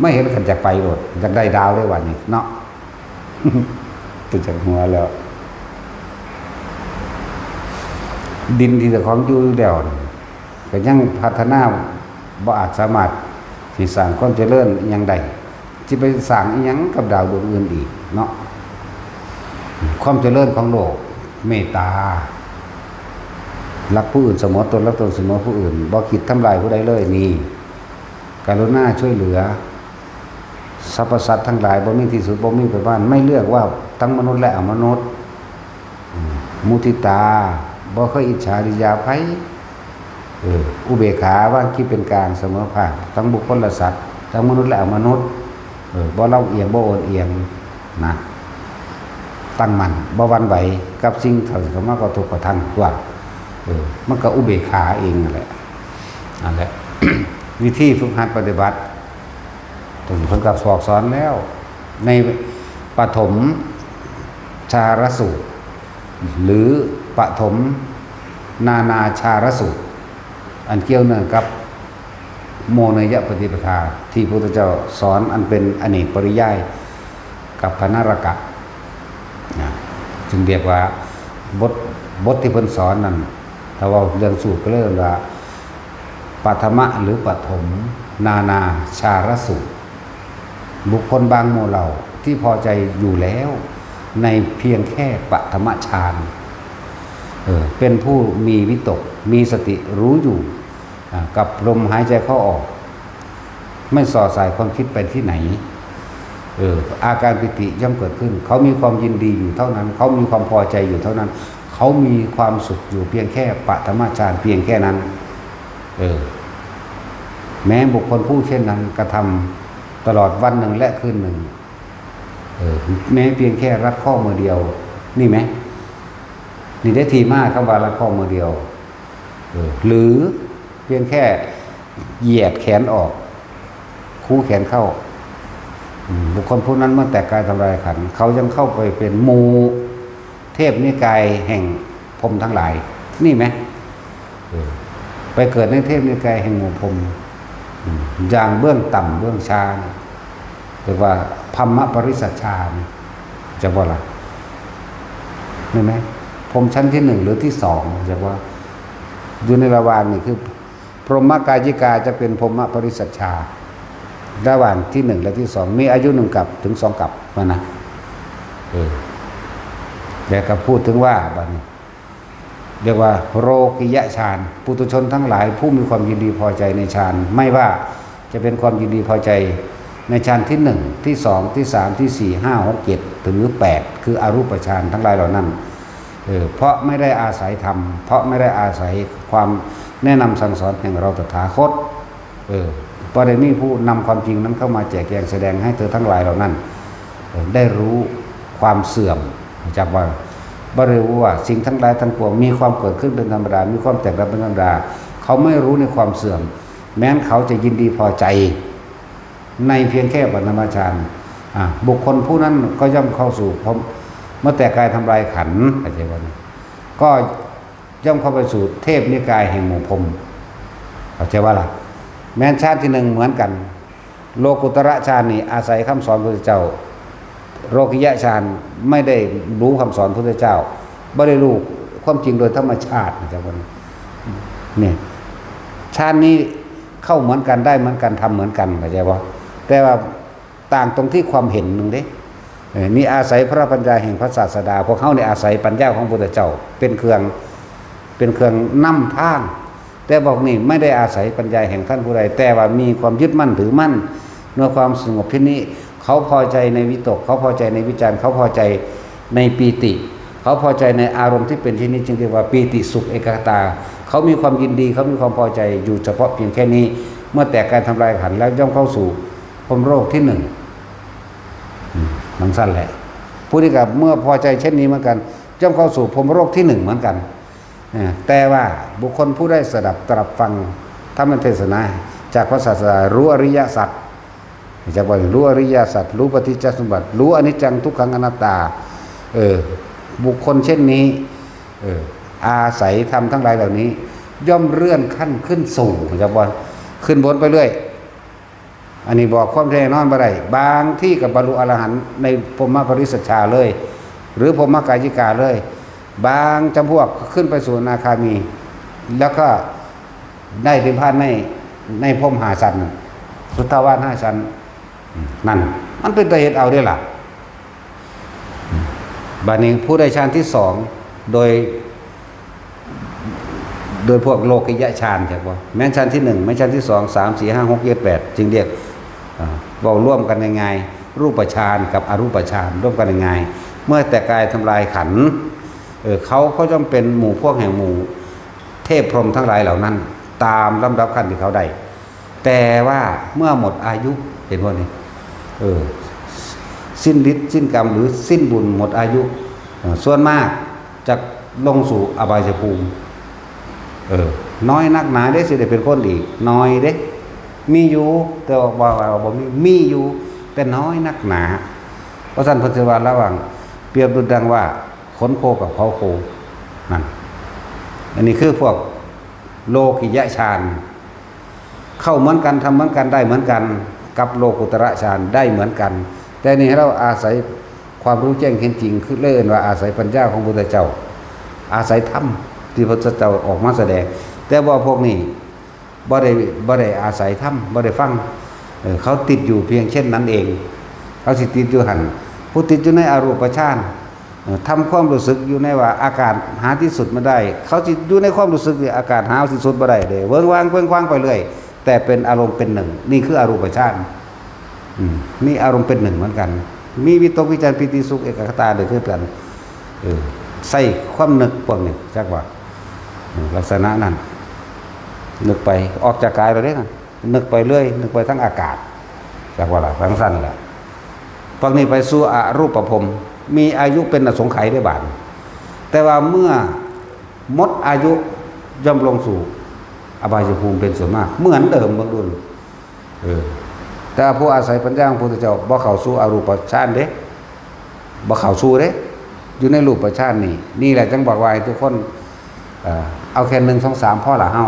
[SPEAKER 1] ไม่เห็นกันจะไปโดดอยากได้ดาวได้วันนี้เนาะตื่นจากหัวแล้วดินที่แต่ของอยู่เดียวก็ยังพัฒนาบ่อาจสามารถที่สร้างความเจริญอหยังใดที่ไปสร้างอีหยังกับดาวดวงอื่นอีกเนาะความเจริญของโลกเมตตารักผู้อื่นเสมอตนรักตนเสมอผู้อื่นบ่คิดทำลายผู้ใดเลยนี่กรุณาช่วยเหลือสรรพสัตว์ทั้งหลายบ่มีที่สุดบ่มีประมาณไม่เลือกว่าทั้งมนุษย์และอมนุษย์มุทิตาบ่เคยอิจฉาริษยาไผอุเบกขาวางคิดเป็นกลางเสมอภาคทั้งบุคคลและสัตว์ทั้งมนุษย์และอมนุษย์บ่เล่าเอียงบ่โอนเอียงนะตั้งมั่นบ่หวั่นไหวกับสิ่งที่เข้ามากระทบกระทั่งว่ามันก็อุเบกขาเองนั่นแหละนั่นแหละ วิธีฝึกหัดปฏิบัติถึงเพิ่นก็สอนแล้วในปฐมชารสูตรหรือปฐมนานาชารสูตรอันเกี่ยวเนื่องกับโมเนยปฏิปทาที่พระพุทธเจ้าสอนอันเป็นอเนกปริยายกับพนารกะจึงเรียกว่าบทที่เพิ่นสอนนั้นถ้าว่าเรื่องสูตรก็เรียกว่าปฐมะหรือปฐมนานาชารสูตรบุคคลบางหมู่เหล่าที่พอใจอยู่แล้วในเพียงแค่ปฐมฌานเป็นผู้มีวิตกมีสติรู้อยู่กับลมหายใจเข้าออกไม่ส่อสายความคิดไปที่ไหนอาการปิติย่อมเกิดขึ้นเขามีความยินดีอยู่เท่านั้นเขามีความพอใจอยู่เท่านั้นเขามีความสุขอยู่เพียงแค่ปฐมฌานเพียงแค่นั้นแม้บุคคลผู้เช่นนั้นกระทำตลอดวันหนึ่งและคืนหนึ่งแม้เพียงแค่รัดข้อมือเดียวนี่ไหมนี่ได้ทีมากคำว่ารัดข้อมือเดียวหรือเพียงแค่เหยียดแขนออกคู่แขนเข้าบุคคลผู้นั้นเมื่อแตกกายทำลายขันธ์เขายังเข้าไปเป็นหมู่เทพนิกายแห่งพรหมทั้งหลายนี่ไหมไปเกิดในเทพนิกายแห่งหมู่พรหมอย่างเบื้องต่ำเบื้องชาเรียกว่าพัมมปริสัชฌาจะว่าอะไรนี่ไหมพรหมชั้นที่หนึ่งหรือที่สองจะว่าอยู่ในระหว่างนี่คือพรหมกายิกาจะเป็นพรหมปริสัชฌาระหว่างที่หนึ่งและที่สองมีอายุหนึ่งกับถึงสองกับมานะแต่ก็พูดถึงว่าบัดนี้เรียกว่าโรกิยฌานปุถุชนทั้งหลายผู้มีความยินดีพอใจในฌานไม่ว่าจะเป็นความยินดีพอใจ ในฌานที่1ที่2ที่3ที่4 5 6 7หรือ8คืออรูปฌานทั้งหลายเหล่านั้นเพราะไม่ได้อาศัยธรรมเพราะไม่ได้อาศัยความแนะนำสั่งสอนแห่งเราตถาคตพระเดชมีผู้นำความจริงนั้นเข้ามาแจกแจงแสดงให้เธอทั้งหลายเหล่านั้นได้รู้ความเสื่อมจากว่าบริรู้ว่าสิ่งทั้งหลายทั้งปวงมีความเกิดขึ้นเป็นธรรมดามีความแตกดับเป็นธรรมดาเขาไม่รู้ในความเสื่อมแม้นเขาจะยินดีพอใจในเพียงแค่ปฐมฌานบุคคลผู้นั้นก็ย่อมเข้าสู่เมื่อแต่กายทำลายขันธ์อะไรแบบนี้ก็ย่อมเข้าไปสู่เทพนิกายแห่งหมู่พรหมเข้าใจว่าล่ะแม้นชาติที่1เหมือนกันโลกุตระฌานนี่อาศัยคำสอนพระพุทธเจ้าโลกิยะฌานไม่ได้รู้คำสอนพระพุทธเจ้าไม่ได้รู้ความจริงโดยธรรมชาตินะครับวันนี้ฌานนี้เข้าเหมือนกันได้เหมือนกันทำเหมือนกันเข้าใจว่าแต่ว่าต่างตรงที่ความเห็นหนึ่งเด้นี่อาศัยพระปัญญาแห่งพระศาสดาพวกเขาเนี่ยอาศัยปัญญาของพระพุทธเจ้าเป็นเครื่องนำทางแต่บอกนี่ไม่ได้อาศัยปัญญาแห่งท่านผู้ใดแต่ว่ามีความยึดมั่นถือมั่นในความสงบที่นี้เขาพอใจในวิตกเขาพอใจในวิจารณ์เขาพอใจในปีติเขาพอใจในอารมณ์ที่เป็นที่นี้จึงเรียกว่าปีติสุขเอกตาเขามีความยินดีเขามีความพอใจอยู่เฉพาะเพียงแค่นี้เมื่อแตกการทำลายขันธ์แล้วย่อมเข้าสู่พรหมโลกที่1มันสั้นแหละผู้ที่กับเมื่อพอใจเช่นนี้เหมือนกันย่อมเข้าสู่พรหมโลกที่1เหมือนกันแต่ว่าบุคคลผู้ได้สดับตรับฟังธรรมเทศนาจากพระศาสดารู้อริยสัจจากว่ารู้อริยสัจรู้ปฏิจจสมบัติรู้อนิจจังทุกขังอนัตตาบุคคลเช่นนี้อาศัยธรรมทั้งหลายเหล่านี้ย่อมเลื่อนขั้นขึ้นสู่จากว่าขึ้นบนไปเรื่อยอันนี้บอกความแท้นอนบ่ได้บางที่กับบรรลุอรหันต์ในพรหมปริสัชชาเลยหรือพรหมกายิกาเลยบางจำพวกขึ้นไปสู่อนาคามีแล้วก็ได้ถึงพานในพรหม5 ชั้นสุทธาวาส5 ชั้นนั่นมันเป็นตัวเหตุเอาได้ล่ะบัดนี้ผู้ได้ฌานที่2โดยพวกโลกิยะฌานใช่ป่ะแม้ฌานที่1แม้ฌานที่2 3 4 5 6 7 8จึงเรียกบอกร่วมกันยังไงรูปฌานกับอรูปฌานร่วมกันยังไงเมื่อแต่กายทำลายขันธ์เขาจำเป็นหมู่พวกแห่งหมู่เทพพรหมทั้งหลายเหล่านั้นตามลำดับขั้นที่เขาได้แต่ว่าเมื่อหมดอายุเห็นว่านี่สิ้นฤทธิ์สิ้นกรรมหรือสิ้นบุญหมดอายุส่วนมากจะลงสู่อบายภูมิน้อยนักหนาได้สิได้เป็นคนอีกน้อยเด้มีอยู่แต่ว่ามีอยู่แต่น้อยนักหนาเพราะฉะนั้นพุทธวาระหว่างเปรียบดุจดังว่าขนโคกับเผาโคนั่นอันนี้คือพวกโลกิยะฌานเข้าเหมือนกันทำเหมือนกันได้เหมือนกันกับโลกุตระฌานได้เหมือนกันแต่นี่เราอาศัยความรู้แจ้งเห็นจริงคือเลื่อนว่าอาศัยปัญญาของพระพุทธเจ้าอาศัยธรรมที่พระพุทธเจ้าออกมาแสดงแต่ว่าพวกนี้บ่ได้อาศัยธรรมบ่ได้ฟังเขาติดอยู่เพียงเช่นนั้นเองเขาสิติดอยู่หันผู้ติดอยู่ในอรูปฌานทำความรู้สึกอยู่ในว่าอากาศหาที่สุดไม่ได้เขาจิตอยู่ในความรู้สึกอากาศหาที่สุดไม่ได้เลยเวิ้งว้างเวิ้งคว้างไปเรื่อยแต่เป็นอารมณ์เป็นหนึ่งนี่คืออรูปฌานนี่อารมณ์เป็นหนึ่งเหมือนกันมีวิตกวิจารปิติสุขเอกคตาเดือดขึ้นกันใส่ความนึกพวกนี้จักว่าลักษณะนั้นนึกไปออกจากกายเราได้นึกไปเรื่อยนึกไปทั้งอากาศจักว่าล่ะทั้งสั้นแหละพวกนี้ไปสู่อรูปภพมีอายุเป็นอสงไขยได้บาทแต่ว่าเมื่อหมดอายุย่อมลงสู่อบายภูมิเป็นส่วนมากเหมือนเดิมบางรุ่นแต่ผู้อาศัยปัญญาของพระพุทธเจ้าบ่เข้าสู่อรูปฌานเด้บ่เข้าสู่เด้อยู่ในรูปฌานนี่แหละจังบอกว่าทุกคนเอาแค่1 2 3พ่อละเฮา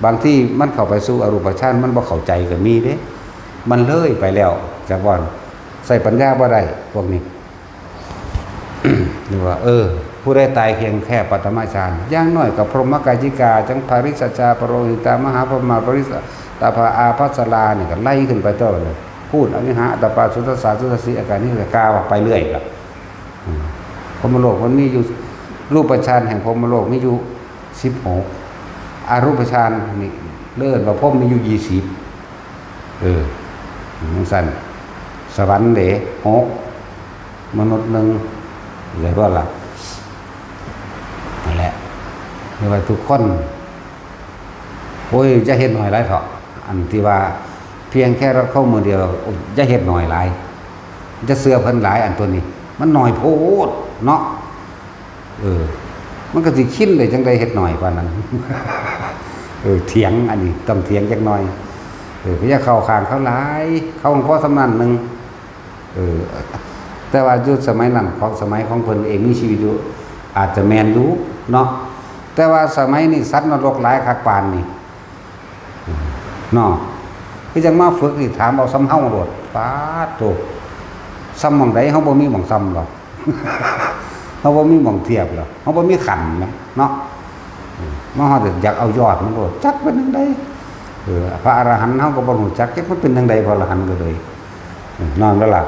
[SPEAKER 1] บางที่มันเข้าไปสู่อรูปฌานมันบ่เข้าใจก็มีเด้มันเลยไปแล้วจากว่าใส่ปัญญาบ่ได้พวกนี้หรือว่าผู้ได้ตายเพียงแค่ปฐมฌานอย่างน้อยกับพรหมกายิกาจังภริสัชชาปโรหิตามหาพรหมปริสตาภาอาภัสราเนี่ยก็ไล่ขึ้นไปเจ้าเลยพูดอวิหะตปาสุตสาสุตสีอาการนี้ก็กาวไปเรื่อยครับพรหมโลกมันมีอยู่รูปฌานแห่งพรหมโลกมีอยู่16อารูปฌานนี่เลื่อนว่าพรหมมีอยู่20 จังซั่นสวรรค์เด้6มนุษย์1เลยว่าล่ะนั่นแหละเรียกว่าทุกคนโอ้ยจะเฮ็ดหน่อยหลายเถาะอันที่ว่าเพียงแค่เราเข้ามือเดียวจะเฮ็ดหน่อยหลายจะเสือเพิ่นหลายอันตัวนี้มันหน่อยโพดเนาะมันก็สิคิดเลยจังได๋เฮ็ดหน่อยปานนั้นเถียงอันนี้ต้องเถียงจักหน่อยก็อย่าเข้าข้างเขาหลายเขาพอสำนั้นนึงแต่ว่ายุคสมัยนั้นของสมัยของเพิ่นเองมีชีวิตอยู่อาจจะแม่นอยู่เนาะแต่ว่าสมัยนี้สัตว์นรกหลายคักปานนี่เนาะคือจังมาฝึกนี่ถามเอาซ้ำเฮาโลดปาดโตซ้ำหม่องใดเฮาบ่มีหม่องซ้ำหรอกเฮาบ่มีหม่องเทียบหรอกเฮาบ่มีขันนะเนาะมาเฮาอยากเอายอดมันโลดจักเป็นจังได๋พระอรหันต์เฮาก็บ่รู้จักจักมันเป็นจังได๋พระอรหันต์ก็เลยนอนแล้วล่ะ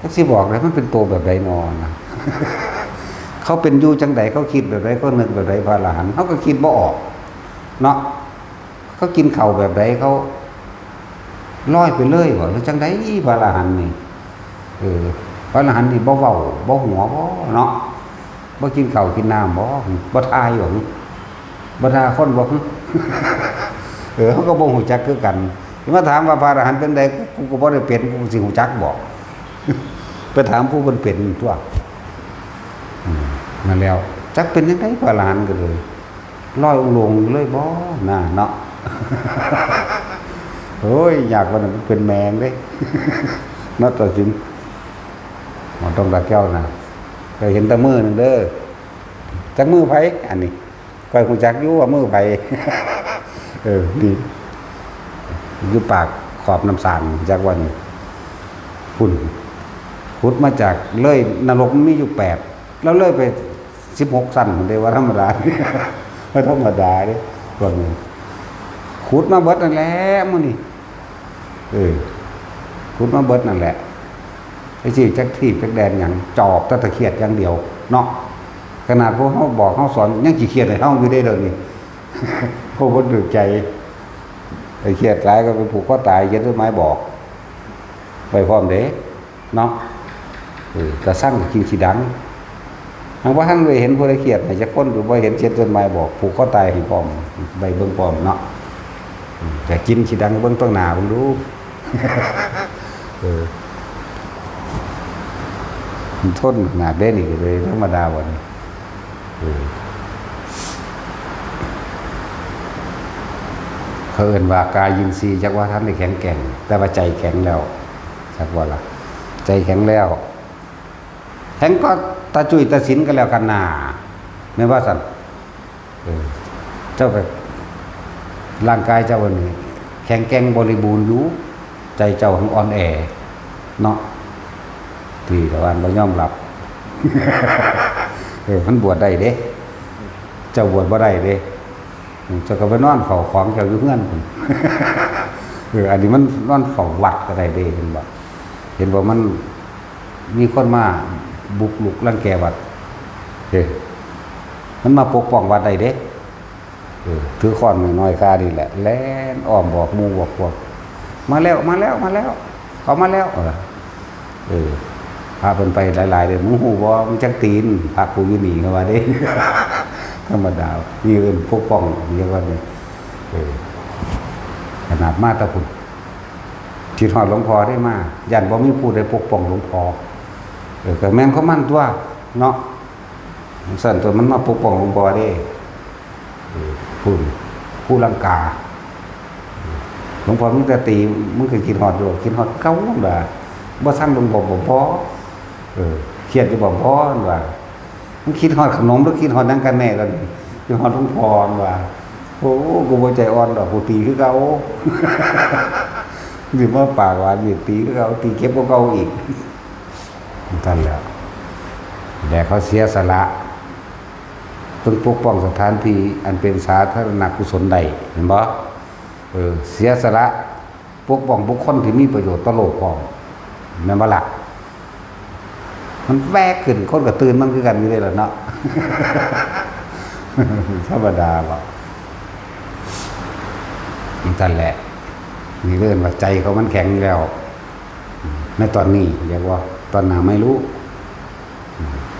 [SPEAKER 1] ก็สิบอกเลยมันเป็นตัวแบบใดนอนนะเขาเป็นอยู่จังได๋เขาคิดแบบใดเขานึกแบบใดพระอรหันต์เฮาก็คิดบ่ออกเนาะเขากินข้าวแบบใดเขาลอยไปเลยบ่หรือจังได๋พระอรหันต์นี่พระอรหันต์นี่บ่เว้าบ่หัวบ่เนาะบ่กินข้าวกินน้ำบ่ทายบ่บ่ทาคนบ่เขาก็บ่ฮู้จักคือกันมาถามว่าพระอรหันต์เป็นใดกูก็บ่ได้เป็นกูสิฮู้จักบ่ไปถามผู้เพิ่นเป็นตัวนั่นแล้วจักเป็นจังได๋พระอรหันต์ก็เลยลอยลงเลยบ่น่ะเนาะโอ้ยอยากว่ามันเป็นแมงเด้นัดต่อจริงมันต้องตาแก้วนะเคยเห็นแตะมือนึงเด้อจักมือไผอันนี้ก็ฮู้จักอยู่ว่ามือไผดีอยู่ปากขอบน้ำสารจากวันพุ่นพุดมาจากเลยนรกมันมีอยู่8แล้วเลยไป16สั้นเด้ว่าธรรมดาบ่ธรรมดาเด้ก่อนขุดมาเบิดนั่นแหละมื้อนี้ขุดมาเบิดนั่นแหละไอ้สิจักที่จักแดนหยังจอบตะเคียดอย่างเดียวเนาะขนาดพวกเฮาบอกเฮาสอนยังสิเครียดให้เฮาอยู่ได้เด้อนี่พวกบ่ดึกใจไอ้เครียดหลายก็ไปผูกคอตายเย็นต้นไม้บอกไปพร้อมเด้เนาะกระสั่งกินสิดังหากว่าท่านได้เห็นผู้ใดเครียดให้จักคนหรือบ่เห็นเจ็ดต้นไม้บอกผูกคอตายให้พร้อมใบเบิ่งพร้อมเนาะแต่กินสิดังเบิ่งต้องหน้าเบิ่งดูมันทนขนาดได้นี่ก็เลยธรรมดาวันเขาเอิ้นว่ากายยินทรีย์จักว่าท่านได้แข็งแกร่งแต่ว่าใจแข็งแล้วจักว่าล่ะใจแข็งแล้วแข็งก็ตาจุ้ยตาสินกันแล้วกันหน้าไม่ว่าซั่นเจ้าก็ร่างกายเจ้าวันนี้แข็งแกร่งบริบูรณ์อยู่ใจเจ้าหังอ่อนแอเนาะที่แต่ว่าบ่ยอมรับมันบวชได้เด้เจ้าบวชบ่ได้เด้เจ้าก็ไปนอนเฝ้าของเจ้าอยู่เฮือนพุ่นอันนี้มันนอนเฝ้าวัดก็ได้เด้เห็นบ่มันมีคนมาบุกรุกรังแกวัดมันมาปกป้องวัดได้เด้ถือค้อนน้อยๆคานี่แหละแล่นอ้อมบอกหมู่บอกพวกมาแล้วเขามาแล้วพาเพิ่นไปหลายๆเด้อมึงฮู้บ่มึงจักตีนพากูอยู่นี่เขาว่าเด้ธรรมดามีเอิ้นปกป้องเรียกว่านี่ขนาดมาตะพุ่นที่ฮอดหลวงพ่อได้มาย่านบ่มีผู้ใดปกป้องหลวงพ่อก็แม่นเขามั่นตัวเนาะสั่นตัวมันมาปกป้องหลวงพ่อเด้ผู้ลังกาหลวงพ่อมึงจะตีมึงก็คิดฮอดอยู่คิดฮอดเก่าบ่บ่สั่งหลวงพ่อบ่พอเครียดอยู่บ่พอว่ามึงคิดฮอดขนมหรือคิดฮอดหยังกันแน่กันคิดฮอดหลวงพ่อว่าโอ้กูบ่ใจอ่อนดอกกูตีคือเก่าสิมาปากหวานนี่ตีคือเก่าตีเก็บกว่าเก่าอีกนั่นแหละแต่เขาเสียสละต้องปกป้องสถานที่อันเป็นสาธารณกุศลใดเห็นบ่เสียสละปกป้องบุคคลที่มีประโยชน์ต่อโลกพร้อมแม่นบ่ล่ะมันแวกขึ้นคนก็ตื่นมันคือกันอยู่ได้ล่ะเนาะธรรมดาบ่นั่นแหละ นี่เรื่องว่าใจเขามันแข็งแล้วในตอนนี้เรียกว่าตอนหน้าไม่รู้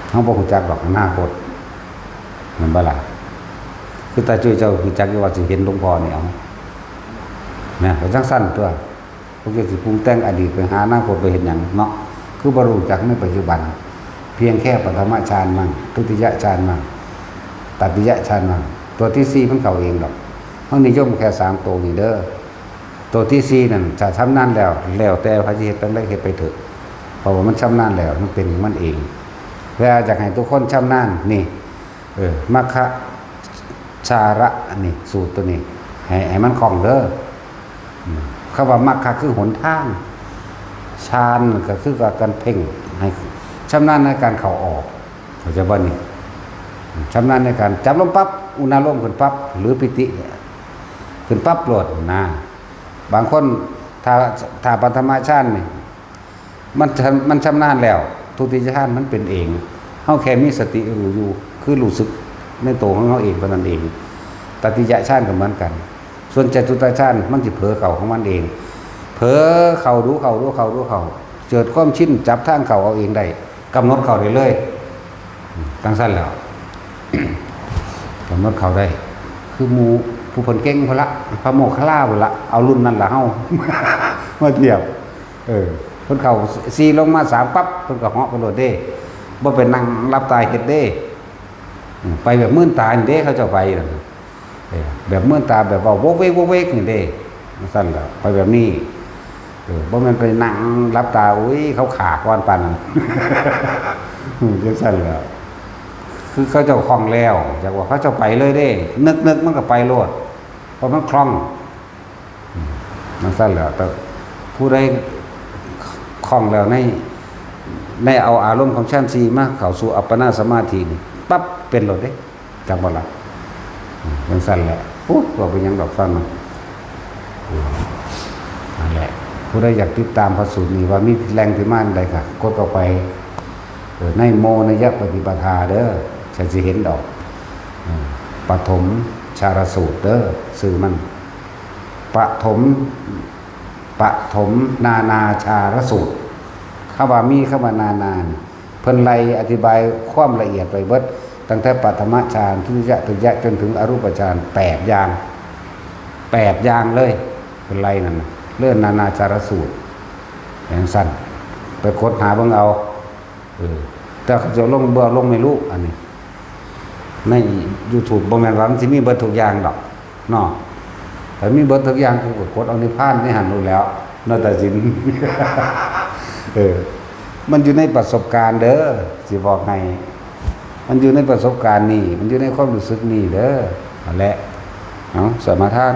[SPEAKER 1] เขาบอกคุณจักหรอกอนาคตมันบ้าล่ะคือตาจุ้ยเจ้าคุณจักว่าจะเห็นหลวงพ่อเนี่ยเอาเนี่ยเขาจังสั้นตัวพวกเจ้าสิปรุงแต่งอดีตไปหาอนาคตไปเห็นอย่างเนาะคือบรรลุจากในปัจจุบันเพียงแค่ปฐมฌานมั่งทุติยฌานมั่งตติยฌานมั่งตัวที่สี่มันเขาเองหรอกเขานิยมแค่3ตัวนี่เด้อตัวที่สี่นั่นจะชำนาญแล้วแต่พระจิตตั้งได้เหตุไปเถอะเพราะว่ามันชำนาญแล้วมันเป็นของมันเองเพื่อจะให้ทุกคนชำนาญนี่มัคคะชาระนี่สูตรตัวนี้ให้มันคล่องเด้อคำว่ามัคคะคือหนทางฌานก็คือการเพ่งให้ชำนาญในการเข้าออกเขาจะว่านี่ชำนาญในการจับลมปั๊บอุณาโลมขึ้นปั๊บหรือปิติขึ้นปั๊บโปรดนะบางคนถ้าปฐมฌานนี่มันชำนาญแล้วทุติยฌานมันเป็นเองเฮาแค่มีสติรู้อยู่คือรู้สึกในตัวของเฮาเองเท่านั้นเองตติยฌานก็เหมือนกันส่วนจตุตฌานมันสิเผลอเข้าของมันเองเผลอเข้ารู้เข้าเกิดความชินจับทางเข้าเอาเองได้กำหนดเข้าได้เลยตั้งสั้นแล้ว กำหนดเข้าได้คือหมู่ผู้เพิ่นเก่งพุ่นละพระโมคคัลลาพุ่นละเอารุ่นนั้นล่ะเฮา มาเทียบเพิ่นเข้า4ลงมา3ปั๊บเพิ่นก็เหาะไปโลดเด้บ่ไปนั่งรับตาเฮ็ดเด้ไปแบบมื่นตานี่เด้เขาเจ้าไปนั่นแบบมื่นตาแบบว่าโวกเวกนี่เด้ซั่นแล้วไปแบบนี้บ่แม่นไปนั่งรับตาอุ้ยเขาขาก่อนปานนั้นจังซั่นแล้วคือเขาเจ้าคล่องแล้วจากว่าเขาเจ้าไปเลยเด้นึกมันก็ไปโลดเพราะมันคล่องมันซั่นแล้วแต่ผู้ใดคล่องแล้วในเอาอารมณ์ของชั้น4มาเข้าสู่อัปปนาสมาธินี่ปั๊บเป็นโลดเด้จักบ่ล่ะมันซั่นแหละก็เป็นหยังดอกฟังมันนั่นแหละผู้ใดอยากติดตามพระสูตรนี้ว่ามีแรงที่มาอันใดค่ะกดเข้าไปในโมนยปฏิปทาเด้อจะสิเห็นดอกปฐมชารสูตรเด้อชื่อมันปฐมนาชารสูตรคำว่ามีคำว่านาเพิ่นไล่อธิบายความละเอียดไปเบิดตั้งแต่ปฐมฌานทุติยจนถึงอรูปฌาน8อย่างเลยเพิ่นไล่นั่นเรื่องนานาชารสูตรอย่างสั้นไปค้นหาเบิ่งเอาแต่เขาจะลงไม่รู้อันนี้ใน YouTube บ่แม่นว่ามันสิมีเบิดทุกอย่างดอกเนาะแต่มีเบิดทุกอย่างคือกดเอานิพพานนี่หันรู้แล้วนาฏศิลป์ มันอยู่ในประสบการณ์เด้อสิบอกให้มันอยู่ในประสบการณ์นี่มันอยู่ในความรู้สึกนี่เด้อนั่นแหละสมาทาน